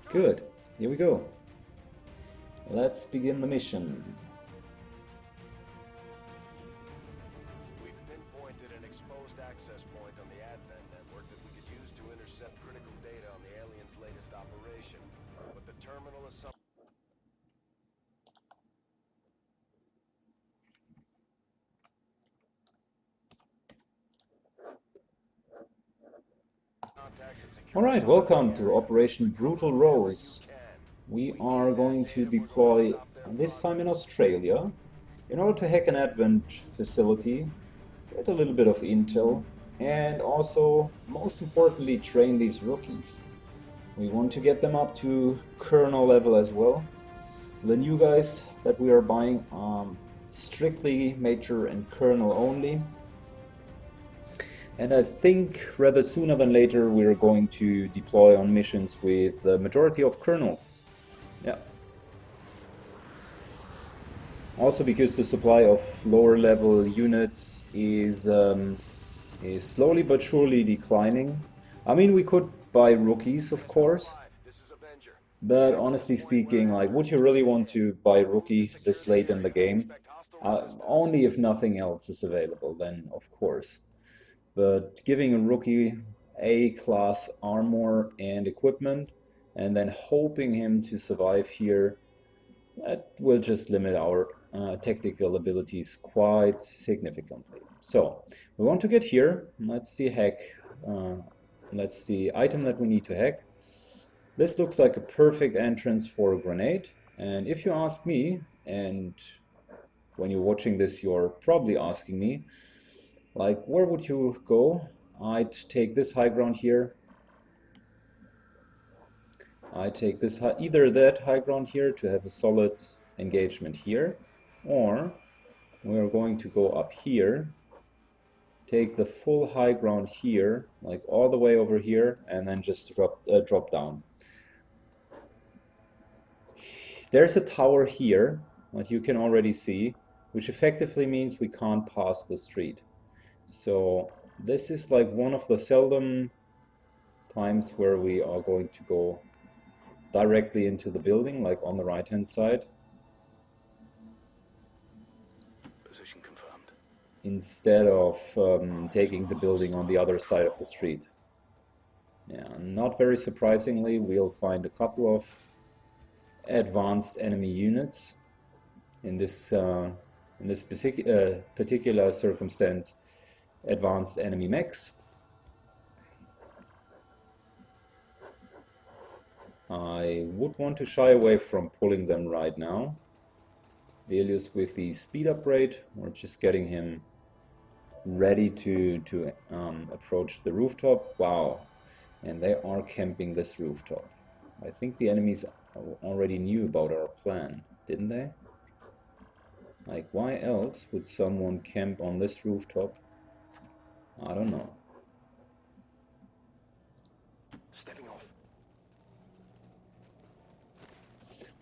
Good. Here we go. Let's begin the mission. We've pinpointed an exposed access point on the Advent network that we could use to intercept critical data on the aliens' latest operation. But the terminal is Alright, welcome to Operation Brutal Rose. We are going to deploy, this time in Australia, in order to hack an Advent facility, get a little bit of intel, and also, most importantly, train these rookies. We want to get them up to colonel level as well. The new guys that we are buying are strictly major and colonel only. And I think rather sooner than later we are going to deploy on missions with the majority of colonels. Yeah. Also because the supply of lower level units is slowly but surely declining. I mean, we could buy rookies, of course. But honestly speaking, like, would you really want to buy a rookie this late in the game? Only if nothing else is available, then of course. But giving a rookie A-class armor and equipment, and then hoping him to survive here, that will just limit our tactical abilities quite significantly. So, we want to get here. That's the hack. That's the item that we need to hack. This looks like a perfect entrance for a grenade. And if you ask me, and when you're watching this, you're probably asking me, like, where would you go? I'd take this high ground here. I take this either that high ground here to have a solid engagement here, or we're going to go up here, take the full high ground here, like all the way over here, and then just drop down. There's a tower here, that you can already see, which effectively means we can't pass the street. So this is like one of the seldom times where we are going to go directly into the building, like on the right hand side. Position confirmed. Instead of taking the building on the other side of the street. Yeah, not very surprisingly, we'll find a couple of advanced enemy units in this particular circumstance. Advanced enemy mechs. I would want to shy away from pulling them right now. Velius with the speed upgrade, we're just getting him ready to approach the rooftop. Wow, and they are camping this rooftop. I think the enemies already knew about our plan, didn't they? Like, why else would someone camp on this rooftop? I don't know. Stepping off.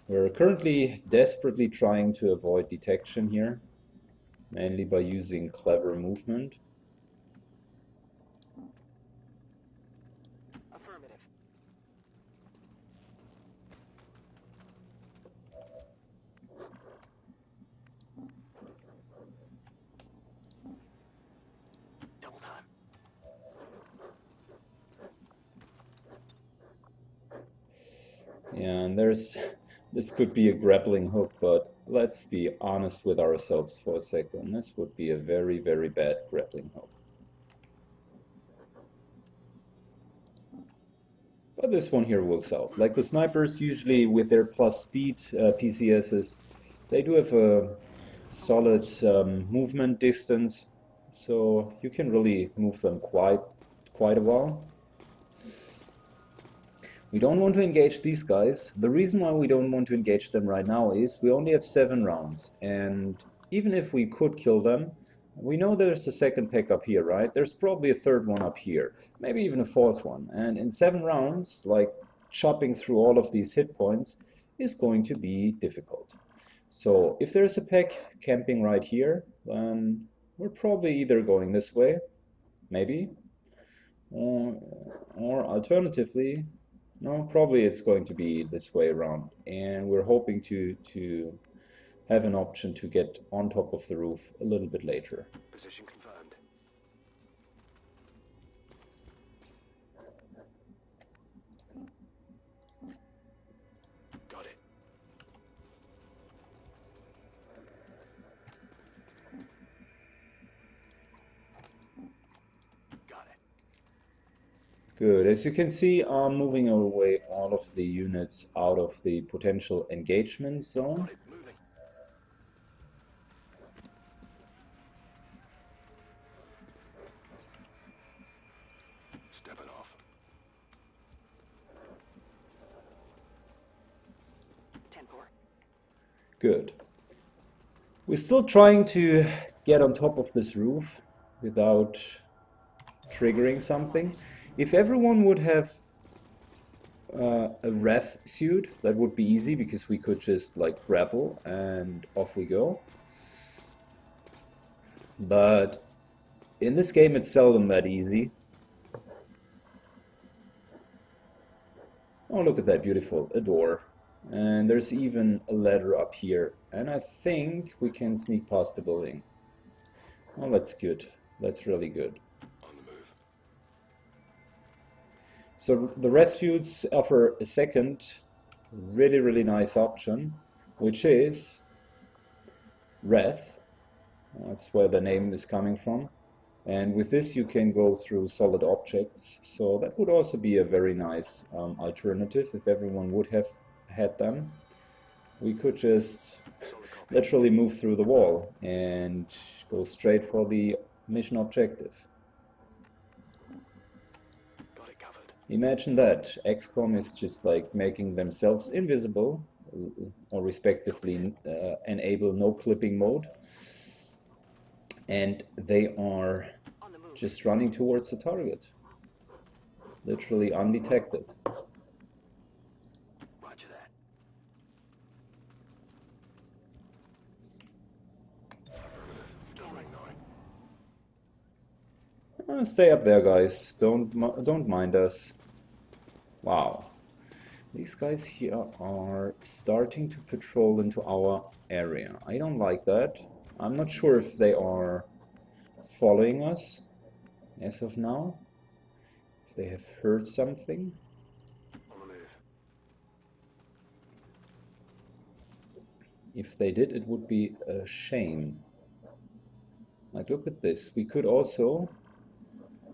We're currently desperately trying to avoid detection here, mainly by using clever movement. Affirmative. Double time. Yeah, and this could be a grappling hook, but let's be honest with ourselves for a second. This would be a very, very bad grappling hook. But this one here works out. Like the snipers, usually with their plus speed PCSs, they do have a solid movement distance, so you can really move them quite a while. We don't want to engage these guys. The reason why we don't want to engage them right now is we only have 7 rounds, and even if we could kill them, we know there's a second pack up here, right? There's probably a third one up here, maybe even a fourth one, and in 7 rounds, like, chopping through all of these hit points is going to be difficult. So if there's a pack camping right here, then we're probably either going this way, maybe, or alternatively, No, probably it's going to be this way around, and we're hoping to have an option to get on top of the roof a little bit later. Position confirmed. Got it. Got it. Good. As you can see, I'm moving away all of the units out of the potential engagement zone. Got it. Moving. Stepping off. 10-4. Good. We're still trying to get on top of this roof without triggering something. If everyone would have a wrath suit, that would be easy because we could just like grapple and off we go. But in this game it's seldom that easy. Oh, look at that, beautiful, a door. And there's even a ladder up here, and I think we can sneak past the building. Oh, that's good. That's really good. On the move. So the wrath suits offer a second really nice option, which is wrath. That's where the name is coming from. And with this you can go through solid objects, so that would also be a very nice alternative if everyone would have had them. We could just literally move through the wall and go straight for the mission objective. Got it covered. Imagine that. XCOM is just like making themselves invisible, or respectively enable no clipping mode, and they are just running towards the target, literally undetected. Roger that. Affirmative. Covering 9. Stay up there, guys. Don't mind us. Wow. These guys here are starting to patrol into our area. I don't like that. I'm not sure if they are following us as of now. If they have heard something. On the move. If they did, it would be a shame. Like, look at this. We could also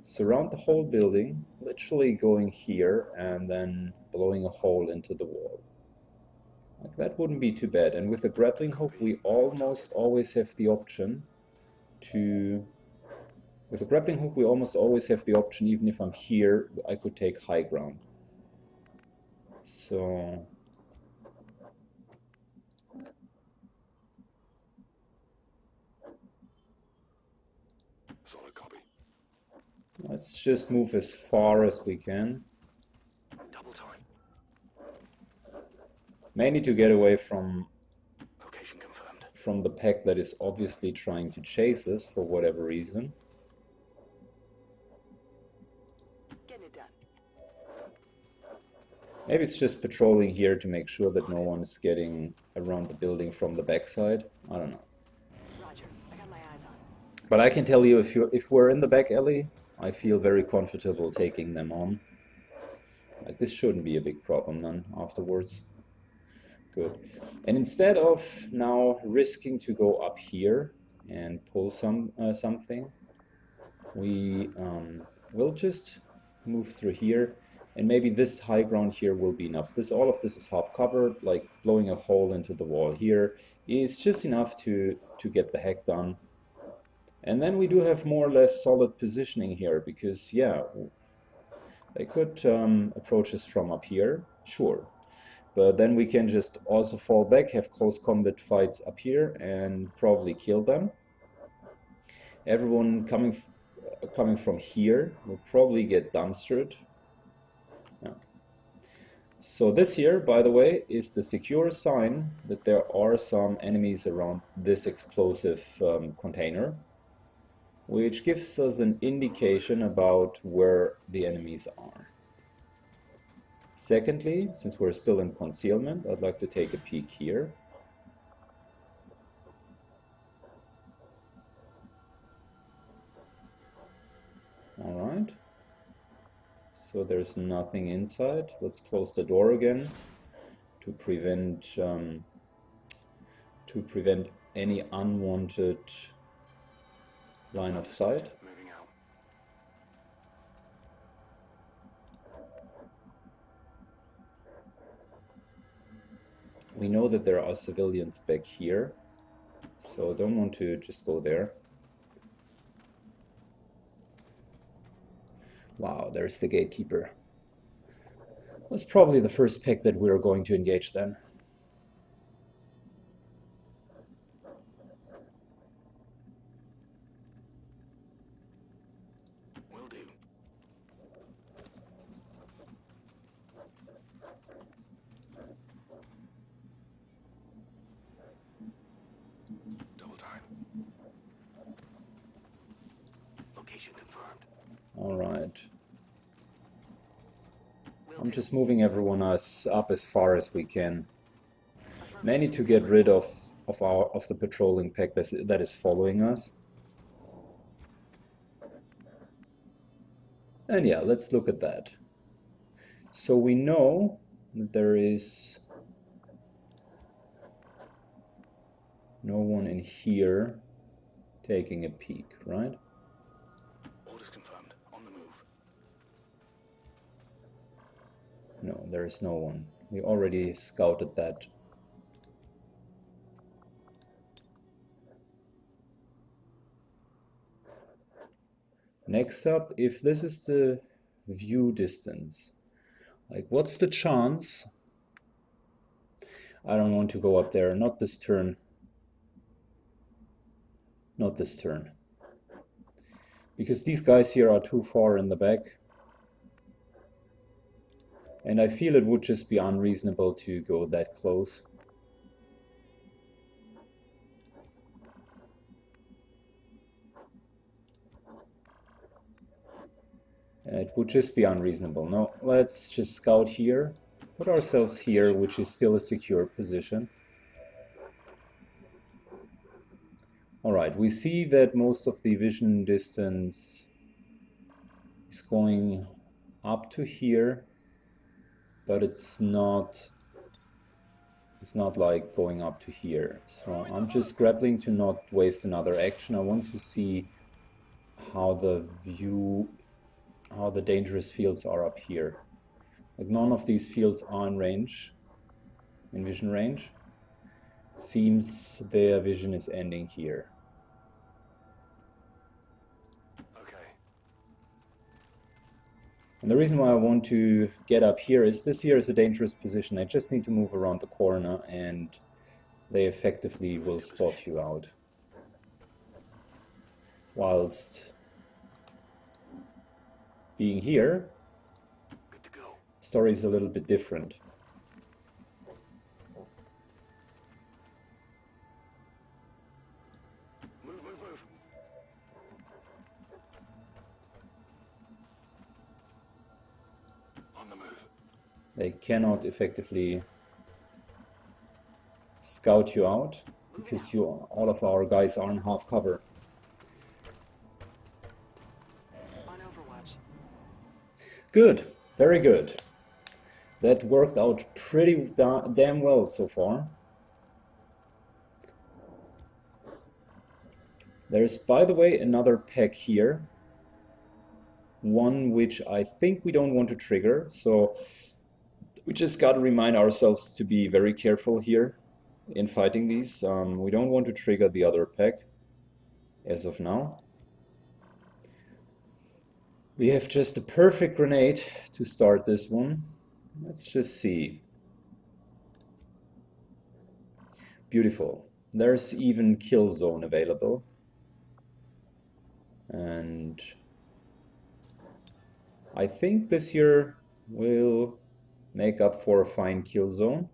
surround the whole building, literally going here and then blowing a hole into the wall. Like, that wouldn't be too bad. And with the grappling hook, we almost always have the option to... With the grappling hook, we almost always have the option, even if I'm here, I could take high ground. So... Solid copy. let's just move as far as we can. Double time. Mainly to get away from Location confirmed. the pack that is obviously trying to chase us for whatever reason. Getting it done. Maybe it's just patrolling here to make sure that no one is getting around the building from the backside. I don't know. Roger. I got my eyes on. But I can tell you, if we're in the back alley, I feel very comfortable taking them on. Like, this shouldn't be a big problem then afterwards. Good. And instead of now risking to go up here and pull something, we will just move through here, and maybe this high ground here will be enough. All of this is half covered, like blowing a hole into the wall here is just enough to get the hack done. And then we do have more or less solid positioning here, because yeah, they could approach us from up here, sure. But then we can just also fall back, have close combat fights up here, and probably kill them. Everyone coming from here will probably get dumpstered. Yeah. So this here, by the way, is the secure sign that there are some enemies around this explosive container, which gives us an indication about where the enemies are. Secondly, since we're still in concealment, I'd like to take a peek here. Alright. So there's nothing inside. Let's close the door again to prevent any unwanted line of sight. Moving out. We know that there are civilians back here, so I don't want to just go there. Wow, there's the gatekeeper. That's probably the first pack that we're going to engage then. Will do. Double time. Location confirmed. All right. I'm just moving everyone up as far as we can. Mainly to get rid of the patrolling pack that is following us. And yeah, let's look at that. So we know that there is no one in here taking a peek, right? Orders confirmed. On the move. No, there is no one. We already scouted that. Next up, if this is the view distance, like what's the chance? I don't want to go up there, not this turn. Not this turn. Because these guys here are too far in the back. And I feel it would just be unreasonable to go that close. It would just be unreasonable. No, let's just scout here. Put ourselves here, which is still a secure position. Alright, we see that most of the vision distance is going up to here, but it's not like going up to here. So I'm just grappling to not waste another action. I want to see how the dangerous fields are up here. Like none of these fields are in range, in vision range. Seems their vision is ending here. Okay. And the reason why I want to get up here is this here is a dangerous position. I just need to move around the corner and they effectively will spot you out. Whilst being here, Good to go. story is a little bit different. Move, move, move. On the move. They cannot effectively scout you out because all of our guys are in half cover. On Overwatch. Good, very good. That worked out pretty damn well so far. There's, by the way, another pack here. One which I think we don't want to trigger, so we just got to remind ourselves to be very careful here in fighting these. We don't want to trigger the other pack as of now. We have just a perfect grenade to start this one. Let's just see. Beautiful. There's even kill zone available. And I think this here will make up for a fine kill zone.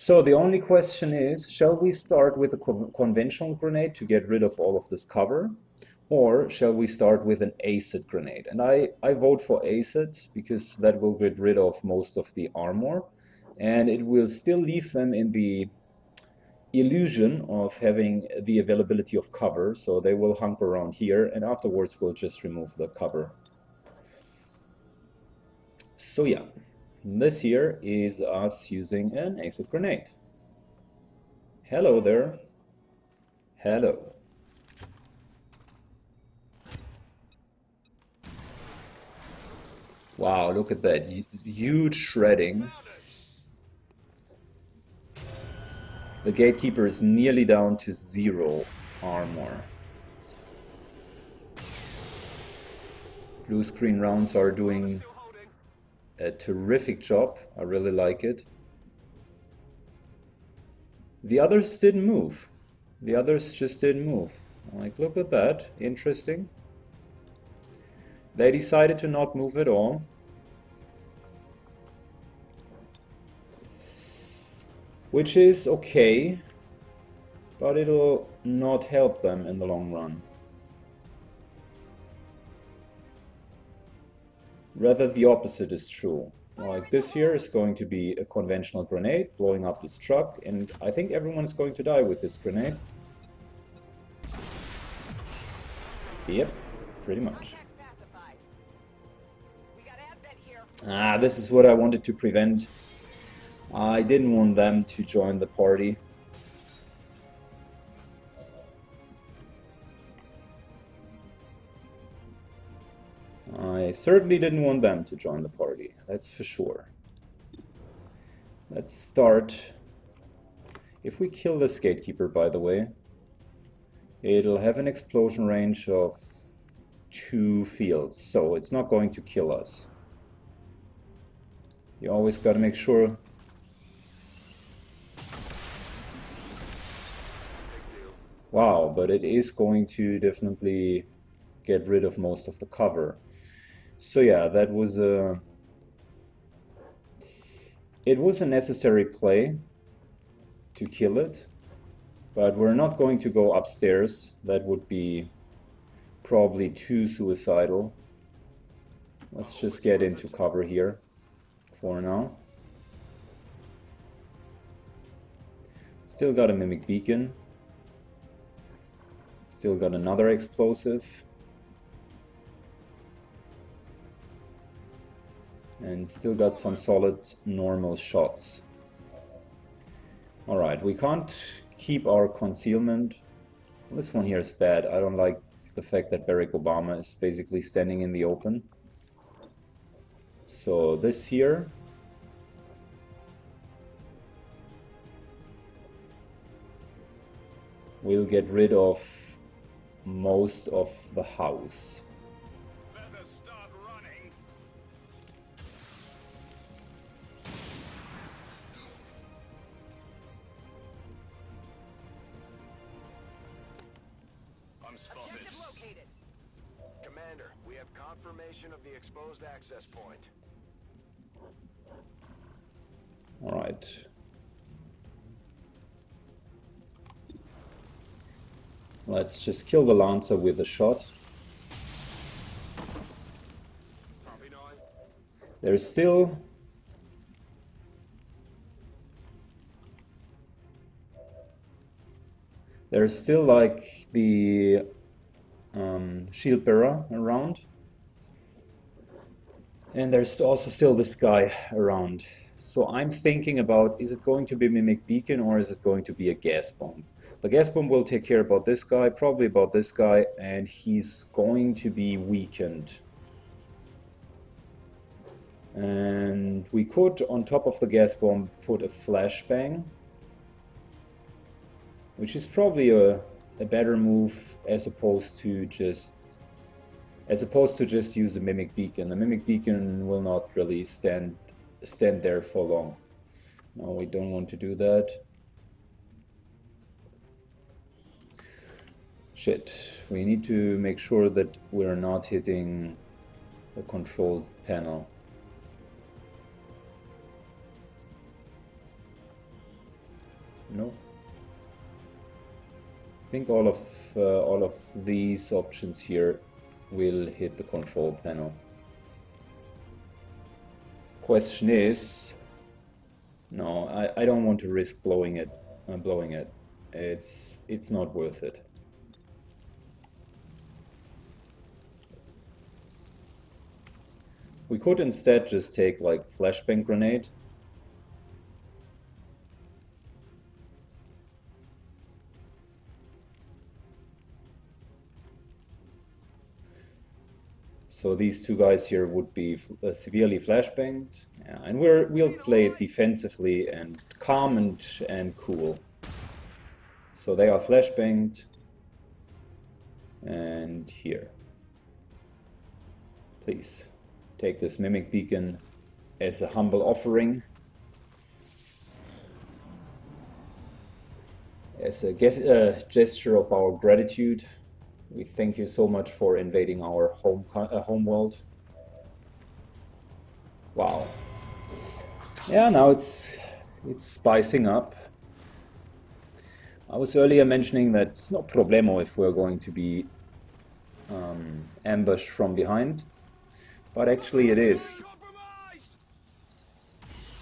So the only question is, shall we start with a conventional grenade to get rid of all of this cover? Or shall we start with an acid grenade? And I vote for acid because that will get rid of most of the armor, and it will still leave them in the illusion of having the availability of cover, so they will hunker around here, and afterwards we'll just remove the cover. So yeah, this here is us using an acid grenade. Hello there. Hello. Wow, look at that. Huge shredding. The gatekeeper is nearly down to 0 armor. Blue screen rounds are doing a terrific job. I really like it. The others didn't move. The others just didn't move. Like, look at that. Interesting. They decided to not move at all. Which is okay, but it'll not help them in the long run. Rather, the opposite is true. Like, this here is going to be a conventional grenade blowing up this truck, and I think everyone is going to die with this grenade. Yep, pretty much. Ah, this is what I wanted to prevent. I didn't want them to join the party. I certainly didn't want them to join the party, that's for sure. Let's start. If we kill this gatekeeper, by the way, it'll have an explosion range of 2 fields, so it's not going to kill us. You always got to make sure. Wow, but it is going to definitely get rid of most of the cover. So yeah, that was a... It was a necessary play to kill it, but we're not going to go upstairs. That would be probably too suicidal. Let's just get into cover here for now. Still got a mimic beacon. Still got another explosive. And still got some solid normal shots. Alright, we can't keep our concealment. This one here is bad. I don't like the fact that Barack Obama is basically standing in the open. So this here will get rid of most of the house. Let us start running. I'm spotted. Objective located. Commander, we have confirmation of the exposed access point. All right. Let's just kill the Lancer with a shot. There's still... like the shield bearer around. And there's also still this guy around. So I'm thinking about, is it going to be Mimic Beacon or is it going to be a gas bomb? The gas bomb will take care about this guy, probably about this guy, and he's going to be weakened. And we could, on top of the gas bomb, put a flashbang, which is probably a better move as opposed to just use a Mimic Beacon. The Mimic Beacon will not really stand there for long. No, we don't want to do that. Shit, we need to make sure that we're not hitting the control panel. No. I think all of these options here will hit the control panel. Question is, no, I don't want to risk blowing it. It's not worth it. We could instead just take like flashbang grenade. So these two guys here would be severely flashbanged, yeah, and we'll play it defensively and calm and cool. So they are flashbanged, and here, please take this mimic beacon as a humble offering, as a gesture of our gratitude. We thank you so much for invading our home world. Wow. Yeah, now it's spicing up. I was earlier mentioning that it's no problemo if we're going to be ambushed from behind, but actually it is.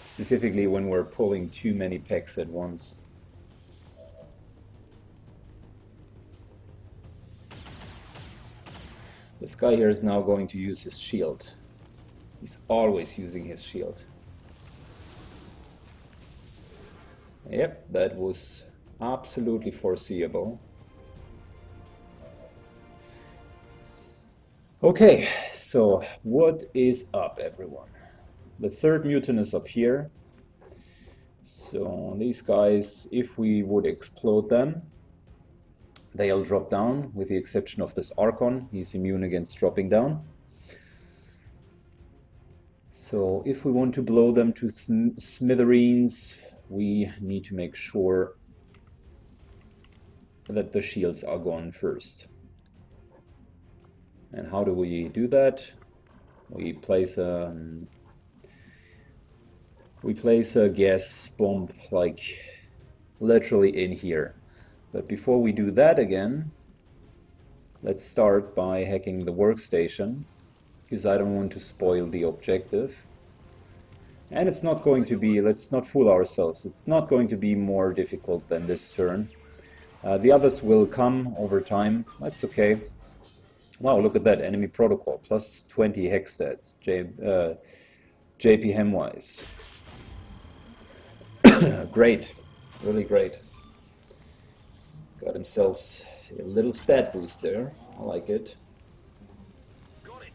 Specifically when we're pulling too many packs at once. This guy here is now going to use his shield. He's always using his shield. Yep, that was absolutely foreseeable. Okay, so what is up, everyone? The third mutant is up here. So these guys, if we would explode them, they'll drop down, with the exception of this Archon. He's immune against dropping down. So if we want to blow them to smithereens, we need to make sure that the shields are gone first. And how do we do that? We place a gas bomb like literally in here. But before we do that again, let's start by hacking the workstation, because I don't want to spoil the objective. And it's not going to be, let's not fool ourselves, it's not going to be more difficult than this turn. The others will come over time, that's okay. Wow, look at that, enemy protocol, plus 20 hex stats, JP Hemwise. Great, really great. Got himself a little stat boost there. I like it. Got it.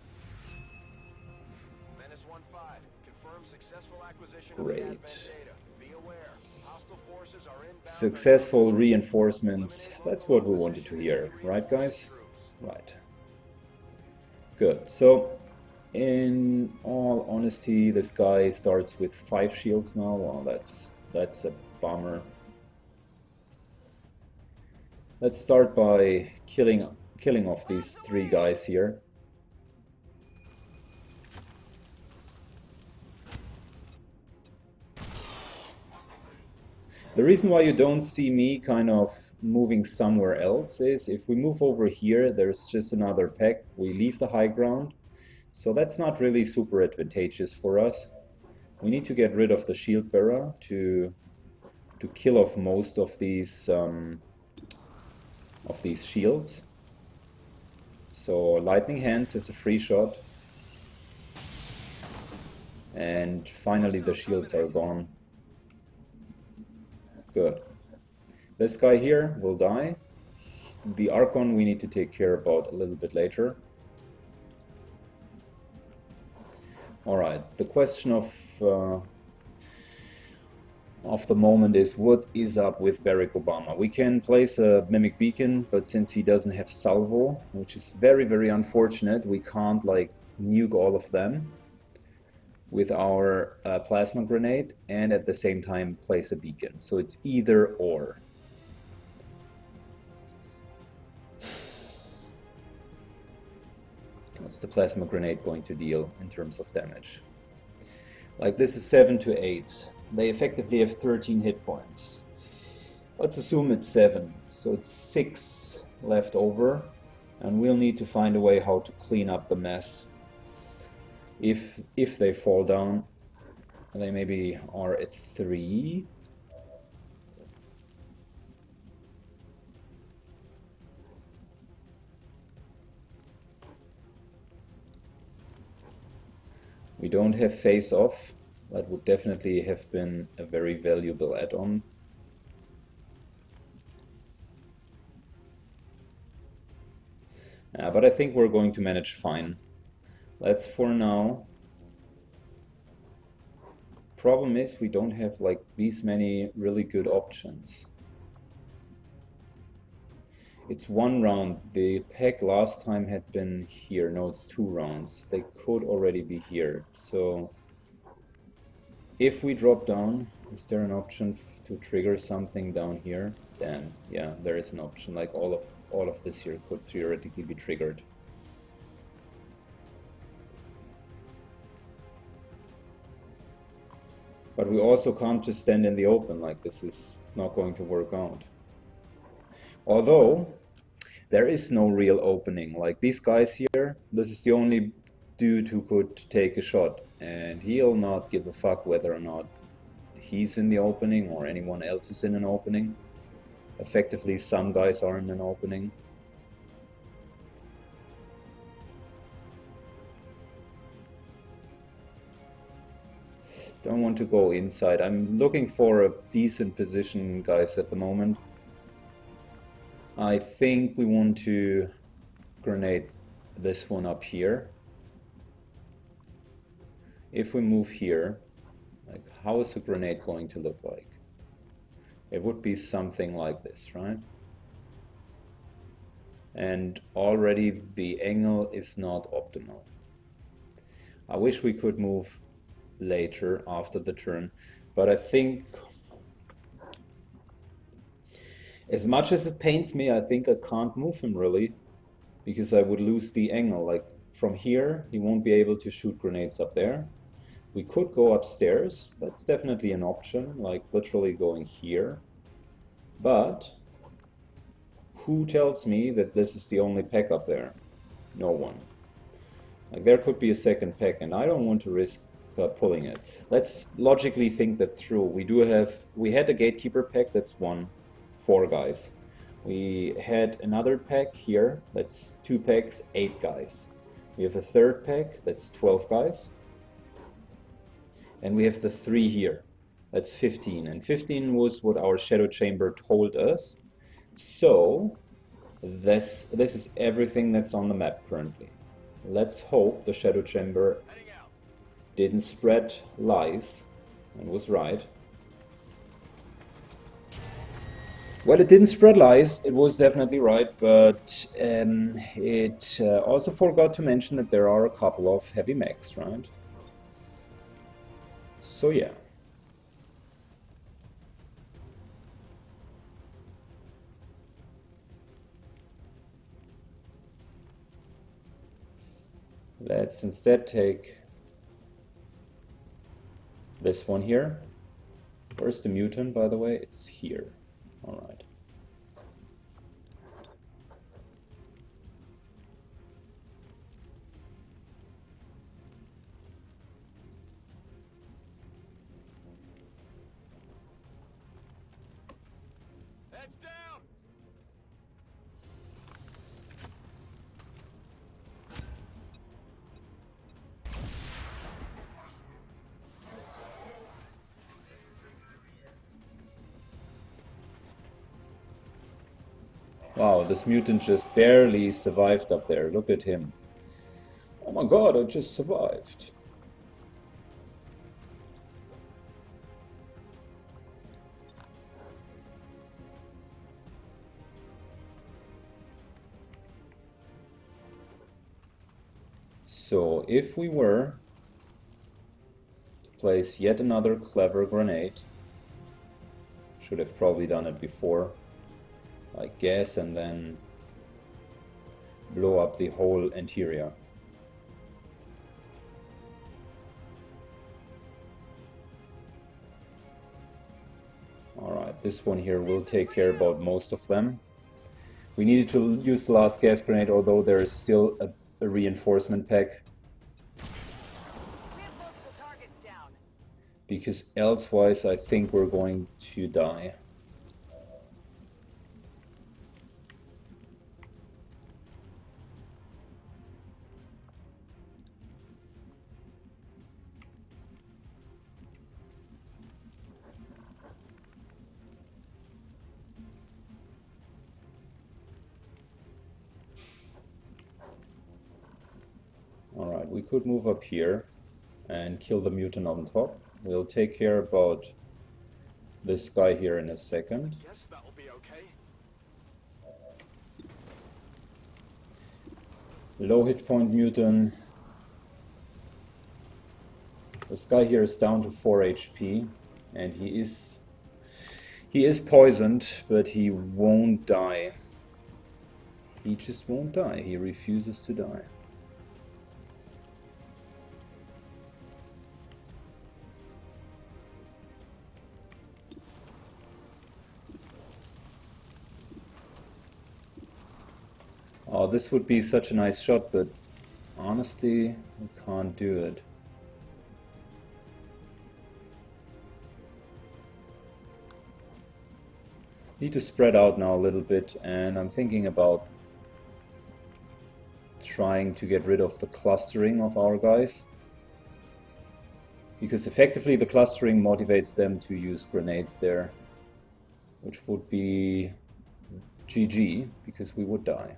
Menace 1-5. Confirm successful acquisition Great. of the advent data. Be aware. Hostile forces are inbound. Successful reinforcements. That's what we wanted to hear, right, guys? Right. Good. So, in all honesty, this guy starts with 5 shields now. Well, that's a bummer. Let's start by killing off these 3 guys here. The reason why you don't see me kind of moving somewhere else is if we move over here, there's just another pack. We leave the high ground. So that's not really super advantageous for us. We need to get rid of the shield bearer to kill off most of these shields. So lightning hands is a free shot, and finally the shields are gone. Good. This guy here will die. The Archon we need to take care about a little bit later. Alright, the question of the moment is, what is up with Barack Obama? We can place a mimic beacon, but since he doesn't have salvo, which is very, very unfortunate, we can't like nuke all of them with our plasma grenade and at the same time place a beacon. So it's either or. What's the plasma grenade going to deal in terms of damage? Like this is 7 to 8. They effectively have 13 hit points. Let's assume it's 7, so it's 6 left over, and we'll need to find a way how to clean up the mess. If they fall down, they maybe are at 3. We don't have face off. That would definitely have been a very valuable add-on. But I think we're going to manage fine. Let's for now. Problem is we don't have like these many really good options. It's 1 round. The pack last time had been here. No, it's 2 rounds. They could already be here. So if we drop down, is there an option to trigger something down here? Damn, yeah, there is an option. Like all of this here could theoretically be triggered. But we also can't just stand in the open. Like this is not going to work out. Although there is no real opening. Like these guys here, this is the only dude who could take a shot, and he'll not give a fuck whether or not he's in the opening or anyone else is in an opening. Effectively, some guys are in an opening. Don't want to go inside. I'm looking for a decent position, guys, at the moment. I think we want to grenade this one up here. If we move here, like how is a grenade going to look like? It would be something like this, right? And already the angle is not optimal. I wish we could move later after the turn, but I think as much as it pains me, I think I can't move him really, because I would lose the angle. Like from here, he won't be able to shoot grenades up there. We could go upstairs. That's definitely an option, like literally going here. But who tells me that this is the only pack up there? No one. Like there could be a second pack, and I don't want to risk pulling it. Let's logically think that through. We had a gatekeeper pack, that's 4 guys. We had another pack here, that's 2 packs, 8 guys. We have a third pack, that's 12 guys. And we have the 3 here, that's 15. And 15 was what our shadow chamber told us. So this is everything that's on the map currently. Let's hope the shadow chamber didn't spread lies and was right. Well, it didn't spread lies, it was definitely right, but it also forgot to mention that there are a couple of heavy mechs, right? So yeah. Let's instead take this one here. Where's the mutant, by the way? It's here. All right. Heads down! Wow, this mutant just barely survived up there. Look at him. Oh my god, I just survived. So if we were to place yet another clever grenade, should have probably done it before, like gas and then blow up the whole interior. Alright. This one here will take care about most of them. We needed to use the last gas grenade, although there is still a reinforcement pack. We have multiple targets down. Because elsewise I think we're going to die. Alright, we could move up here and kill the mutant on top. We'll take care about this guy here in a second. Yes, that'll be okay. Low hit point mutant. This guy here is down to 4 HP and he is poisoned, but he won't die. He just won't die. He refuses to die. Oh, this would be such a nice shot, but honestly, we can't do it. Need to spread out now a little bit, and I'm thinking about trying to get rid of the clustering of our guys. Because effectively the clustering motivates them to use grenades there, which would be GG, because we would die.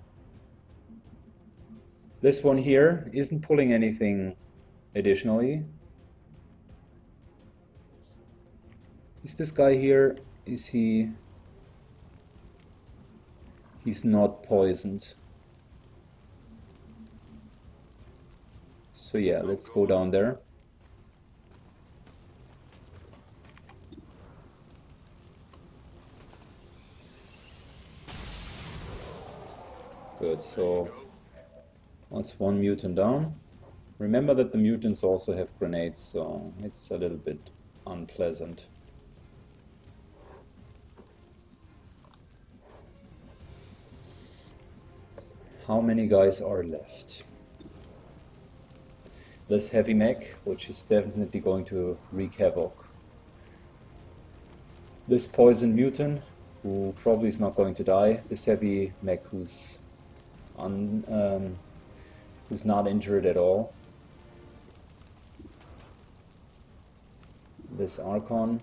This one here isn't pulling anything additionally. Is this guy here, is he... He's not poisoned. So yeah, let's go down there. Good, so that's one mutant down. Remember that the mutants also have grenades, so it's a little bit unpleasant. How many guys are left? This heavy mech, which is definitely going to wreak havoc. This poison mutant, who probably is not going to die. This heavy mech who's not injured at all. This Archon.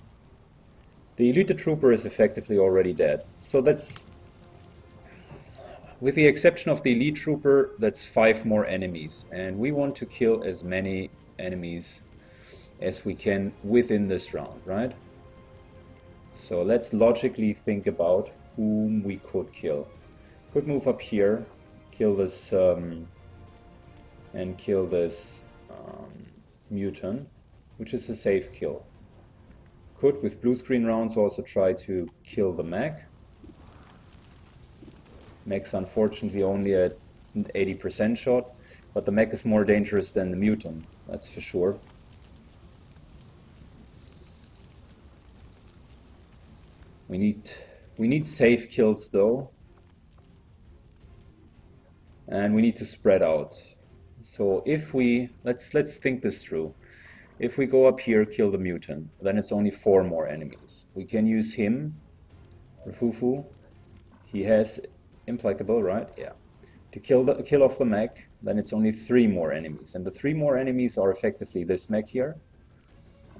The Elite Trooper is effectively already dead. So that's, with the exception of the Elite Trooper, that's 5 more enemies. And we want to kill as many enemies as we can within this round, right? So let's logically think about whom we could kill. Could move up here, kill this and kill this mutant, which is a safe kill. Could, with blue screen rounds, also try to kill the mech. Mech's unfortunately only at an 80% shot, but the mech is more dangerous than the mutant, that's for sure. We need safe kills though, and we need to spread out. So if we let's think this through. If we go up here, kill the mutant, then it's only 4 more enemies. We can use him, Refufu. He has implacable, right? Yeah. To kill off the mech, then it's only 3 more enemies, and the 3 more enemies are effectively this mech here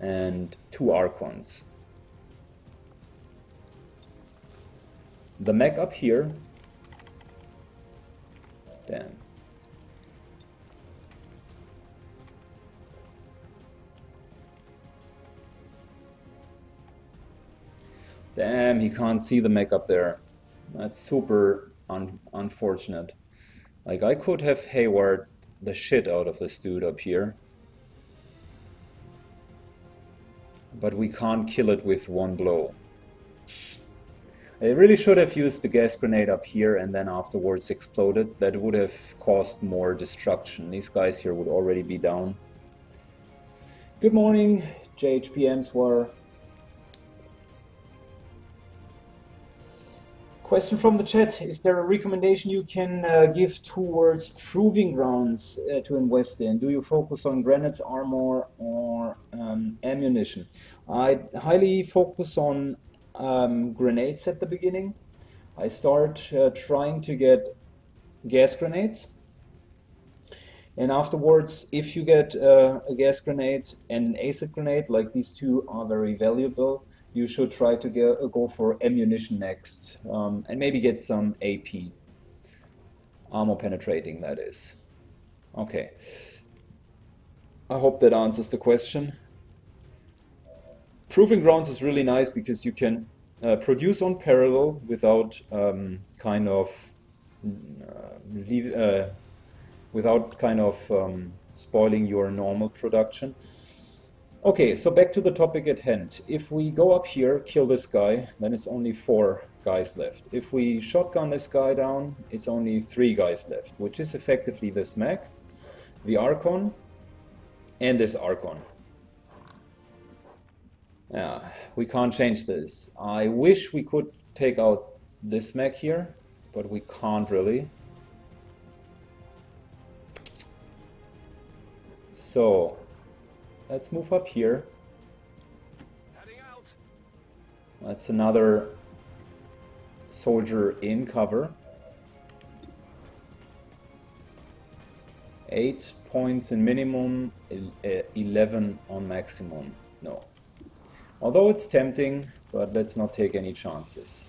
and 2 Archons. The mech up here, damn. Damn, he can't see the mech up there. That's super unfortunate. Like, I could have Hayward the shit out of this dude up here. But we can't kill it with 1 blow. I really should have used the gas grenade up here and then afterwards exploded. That would have caused more destruction. These guys here would already be down. Good morning, JHPMs were. Question from the chat. Is there a recommendation you can give towards proving grounds to invest in? Do you focus on grenades, armor, or ammunition? I highly focus on grenades at the beginning. I start trying to get gas grenades. And afterwards, if you get a gas grenade and an acid grenade, like these two are very valuable, you should try to go for ammunition next, and maybe get some AP. Armor penetrating, that is. Okay. I hope that answers the question. Proving grounds is really nice because you can produce on parallel without spoiling your normal production. Okay, so back to the topic at hand. If we go up here, kill this guy, then it's only 4 guys left. If we shotgun this guy down, it's only 3 guys left, which is effectively this mech, the Archon, and this Archon. Yeah, we can't change this. I wish we could take out this mech here, but we can't really. So let's move up here. That's another soldier in cover. 8 points in minimum, 11 on maximum. No. Although it's tempting, but let's not take any chances.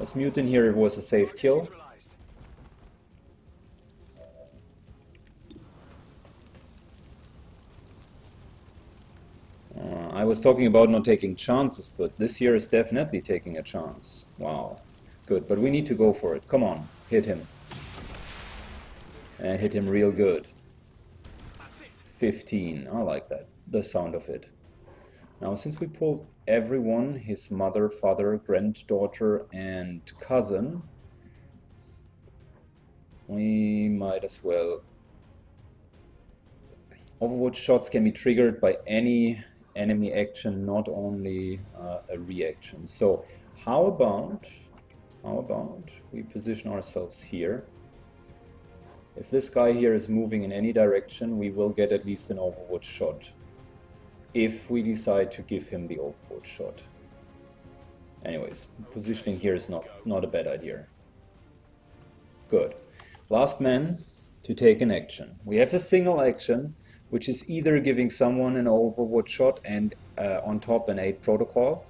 As Muton here, it was a safe kill. I was talking about not taking chances, but this here is definitely taking a chance. Wow. Good, but we need to go for it. Come on, hit him. And hit him real good. 15, I like that, the sound of it. Now, since we pulled everyone, his mother, father, granddaughter, and cousin, we might as well... Overwatch shots can be triggered by any enemy action, not only a reaction. So how about we position ourselves here? If this guy here is moving in any direction, we will get at least an Overwatch shot, if we decide to give him the Overwatch shot. Anyways, positioning here is not a bad idea. Good. Last man to take an action. We have a single action, which is either giving someone an Overwatch shot and on top an 8 protocol,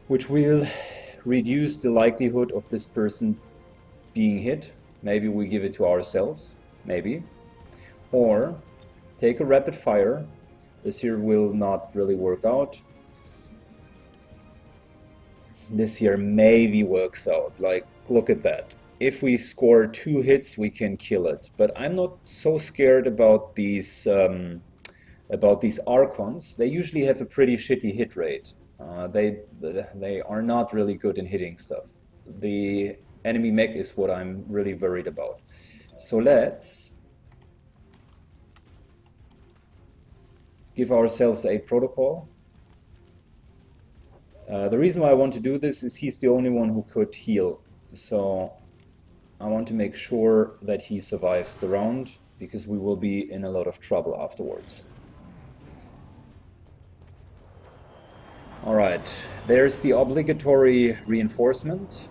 which will reduce the likelihood of this person being hit. Maybe we give it to ourselves, maybe. Or take a rapid fire. This here will not really work out. This here maybe works out. Like, look at that. If we score 2 hits, we can kill it. But I'm not so scared about these Archons. They usually have a pretty shitty hit rate. They are not really good in hitting stuff. The enemy mech is what I'm really worried about. So let's give ourselves a protocol. The reason why I want to do this is he's the only one who could heal. So I want to make sure that he survives the round, because we will be in a lot of trouble afterwards. Alright, there's the obligatory reinforcement.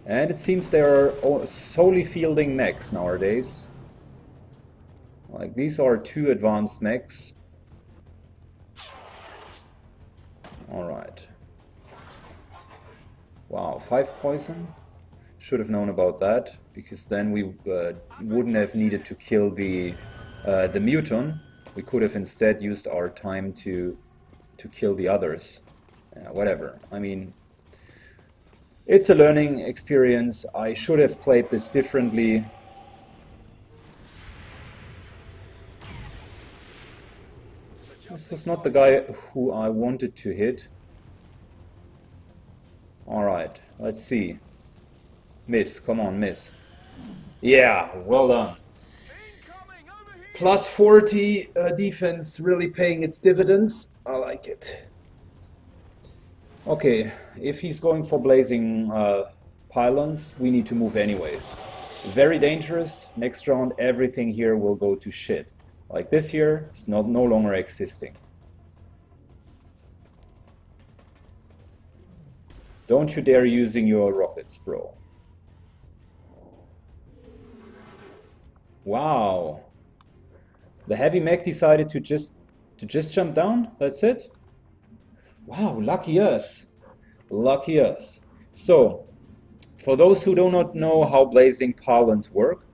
And it seems they are solely fielding mechs nowadays. Like, these are 2 advanced mechs. Alright. Wow, 5 poison? Should have known about that, because then we wouldn't have needed to kill the Muton. We could have instead used our time to kill the others. Whatever. I mean, it's a learning experience. I should have played this differently. This was not the guy who I wanted to hit. Alright, let's see. Miss, come on, miss. Yeah, well done. Plus 40 defense really paying its dividends. I like it. Okay, if he's going for blazing pylons, we need to move anyways. Very dangerous. Next round, everything here will go to shit. Like this here, it's no longer existing. Don't you dare using your rockets, bro. Wow. The heavy mech decided to just jump down? That's it? Wow, lucky us. Lucky us. So, for those who do not know how blazing pylons work,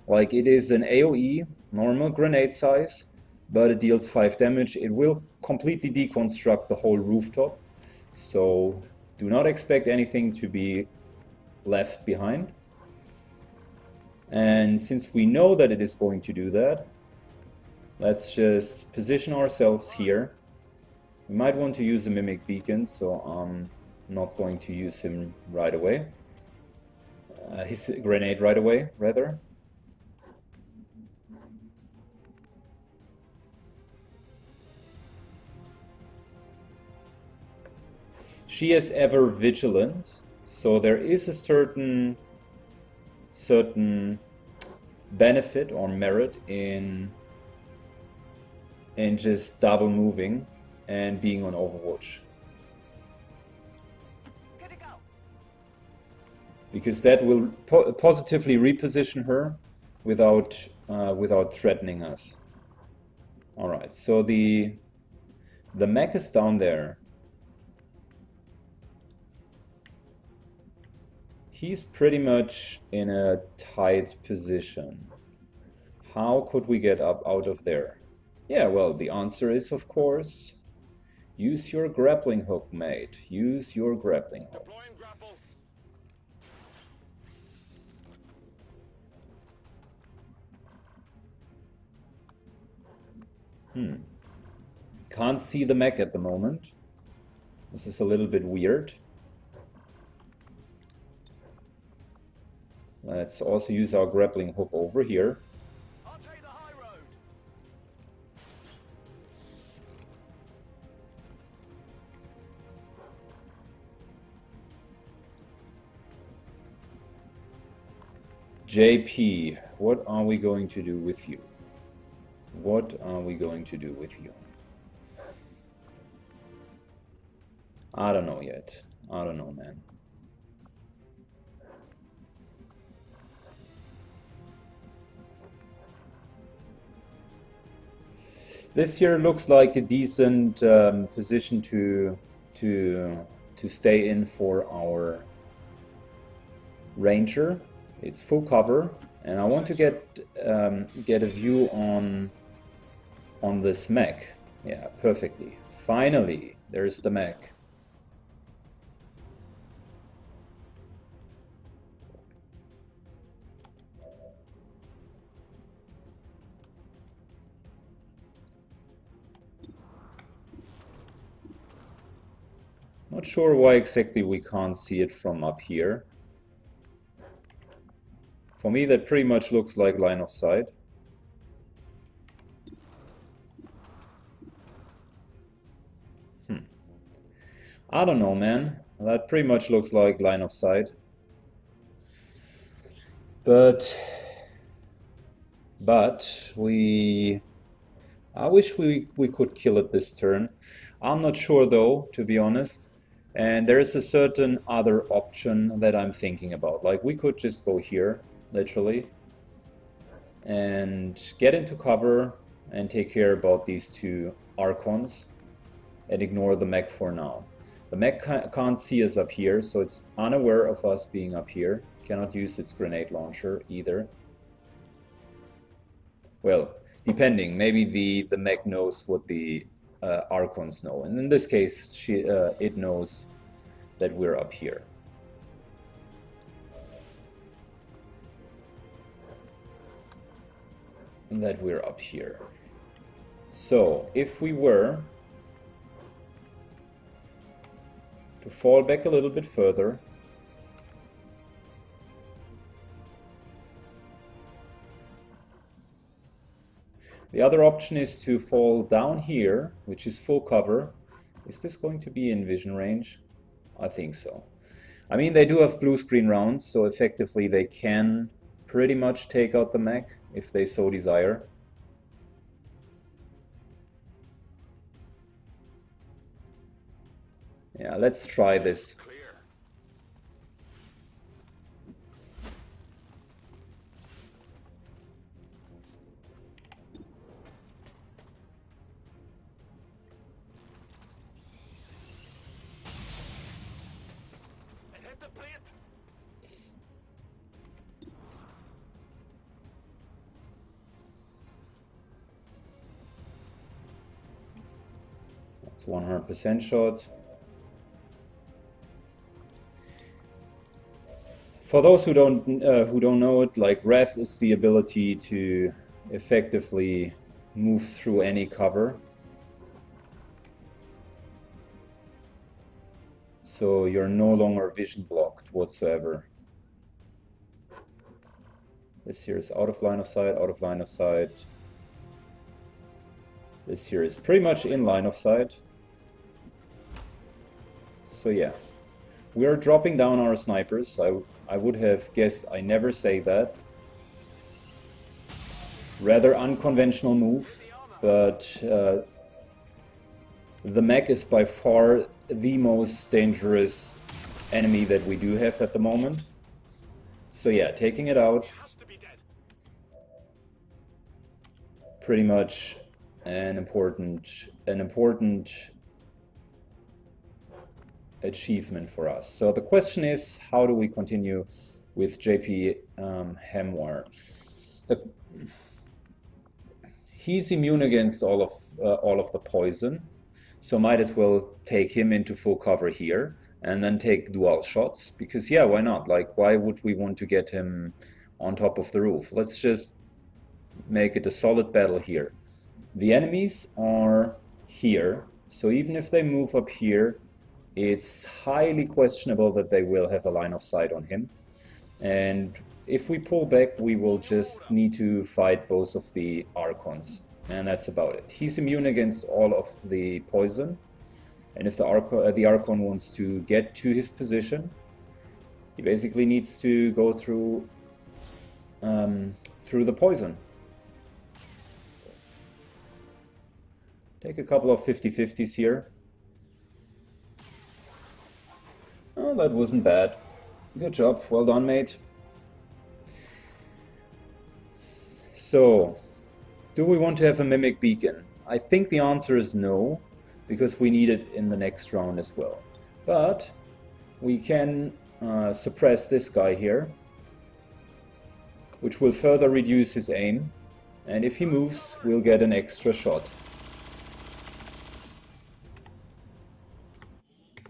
like it is an AoE, normal grenade size, but it deals 5 damage. It will completely deconstruct the whole rooftop. So, do not expect anything to be left behind. And since we know that it is going to do that, let's just position ourselves here. We might want to use a mimic beacon, so I'm not going to use him right away. His grenade right away, rather. She is ever vigilant, so there is a certain benefit or merit in just double moving and being on Overwatch. Good to go. Because that will positively reposition her without threatening us. All right, so the mech is down there. He's pretty much in a tight position. How could we get up out of there? Yeah, well, the answer is, of course, use your grappling hook, mate. Use your grappling hook. Can't see the mech at the moment. This is a little bit weird. Let's also use our grappling hook over here. I'll take the high road. JP, what are we going to do with you? What are we going to do with you? I don't know yet. I don't know, man. This here looks like a decent position to stay in for our ranger. It's full cover, and I want to get a view on this mech. Yeah, perfectly. Finally, there's the mech. Not sure why exactly we can't see it from up here. For me, that pretty much looks like line of sight. I don't know, man. That pretty much looks like line of sight. But I wish we could kill it this turn. I'm not sure though, to be honest. And there is a certain other option that I'm thinking about. Like we could just go here, literally, and get into cover and take care about these two Archons and ignore the mech for now. The mech can't see us up here, so it's unaware of us being up here. Cannot use its grenade launcher either. Well, depending, maybe the mech knows what the Archons know, and in this case, it knows that we're up here. That we're up here. So, if we were to fall back a little bit further, The other option is to fall down here, which is full cover. Is this going to be in vision range? I think so. I mean, they do have blue screen rounds, so effectively they can pretty much take out the mech if they so desire. Yeah, let's try this. Clear. And hit the plant. That's 100% shot. For those who don't know it, like wrath is the ability to effectively move through any cover. So you're no longer vision blocked whatsoever. This here is out of line of sight, out of line of sight. This here is pretty much in line of sight. So yeah, we are dropping down our snipers. I would have guessed I never say that. Rather unconventional move, but the mech is by far the most dangerous enemy that we do have at the moment. So yeah, taking it out, pretty much an important achievement for us. So the question is, how do we continue with JP Hamwar? He's immune against all of the poison, so might as well take him into full cover here and then take dual shots, because yeah, why not? Like, why would we want to get him on top of the roof? Let's just make it a solid battle here. The enemies are here, so even if they move up here, it's highly questionable that they will have a line of sight on him. And if we pull back, we will just need to fight both of the Archons. And that's about it. He's immune against all of the poison. And if the Archon wants to get to his position, he basically needs to go through the poison. Take a couple of 50-50s here. Oh, that wasn't bad. Good job. Well done, mate. So, do we want to have a Mimic Beacon? I think the answer is no, because we need it in the next round as well. But we can suppress this guy here, which will further reduce his aim. And if he moves, we'll get an extra shot.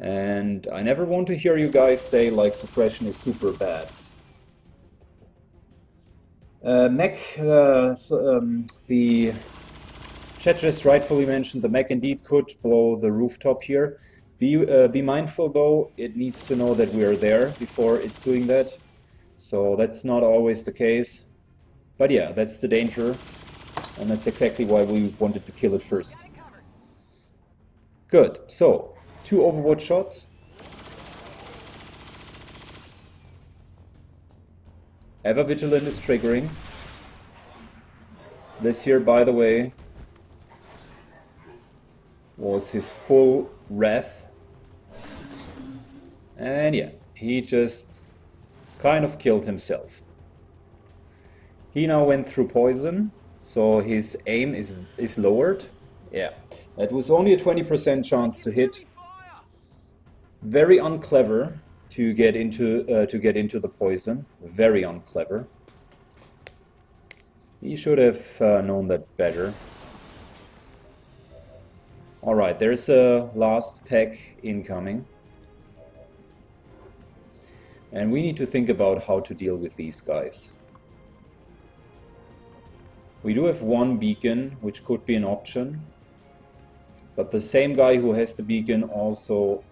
And I never want to hear you guys say like suppression is super bad. The chat just rightfully mentioned the mech indeed could blow the rooftop here. Be mindful though, it needs to know that we are there before it's doing that. So that's not always the case. But yeah, that's the danger. And that's exactly why we wanted to kill it first. Good, so 2 Overwatch shots. Ever Vigilant is triggering. This here, by the way, was his full wrath. And yeah, he just kind of killed himself. He now went through poison, so his aim is lowered. Yeah, that was only a 20% chance to hit. Very unclever to get into the poison. Very unclever. He should have known that better. All right, there's a last pack incoming, and we need to think about how to deal with these guys. We do have one beacon, which could be an option, but the same guy who has the beacon also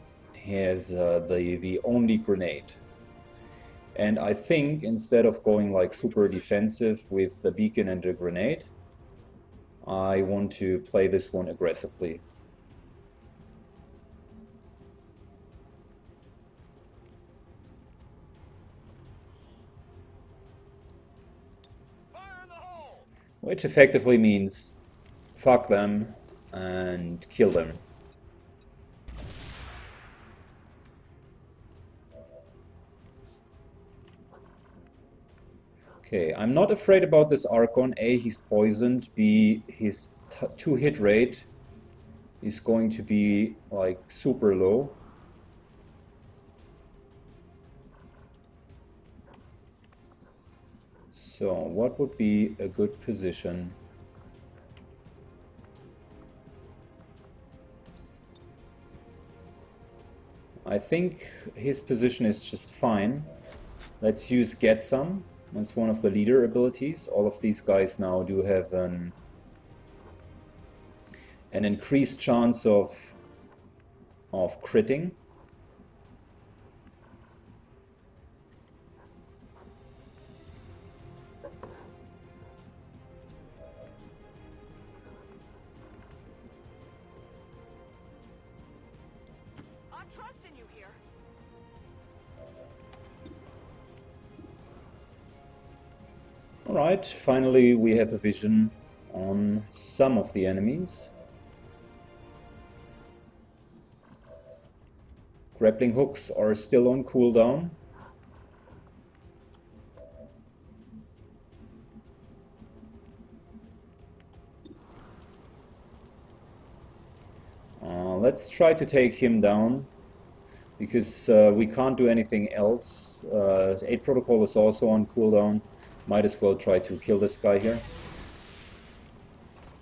has the only grenade. And I think instead of going like super defensive with the beacon and the grenade, I want to play this one aggressively. Fire in the hole! Which effectively means fuck them and kill them. Okay, I'm not afraid about this Archon. A, he's poisoned. B, his 2-hit rate is going to be like super low. So what would be a good position? I think his position is just fine. Let's use Get Some. That's one of the leader abilities. All of these guys now do have an increased chance of critting. I'm trusting you here. Alright, finally we have a vision on some of the enemies. Grappling hooks are still on cooldown. Let's try to take him down, because we can't do anything else. 8 Protocol is also on cooldown. Might as well try to kill this guy here.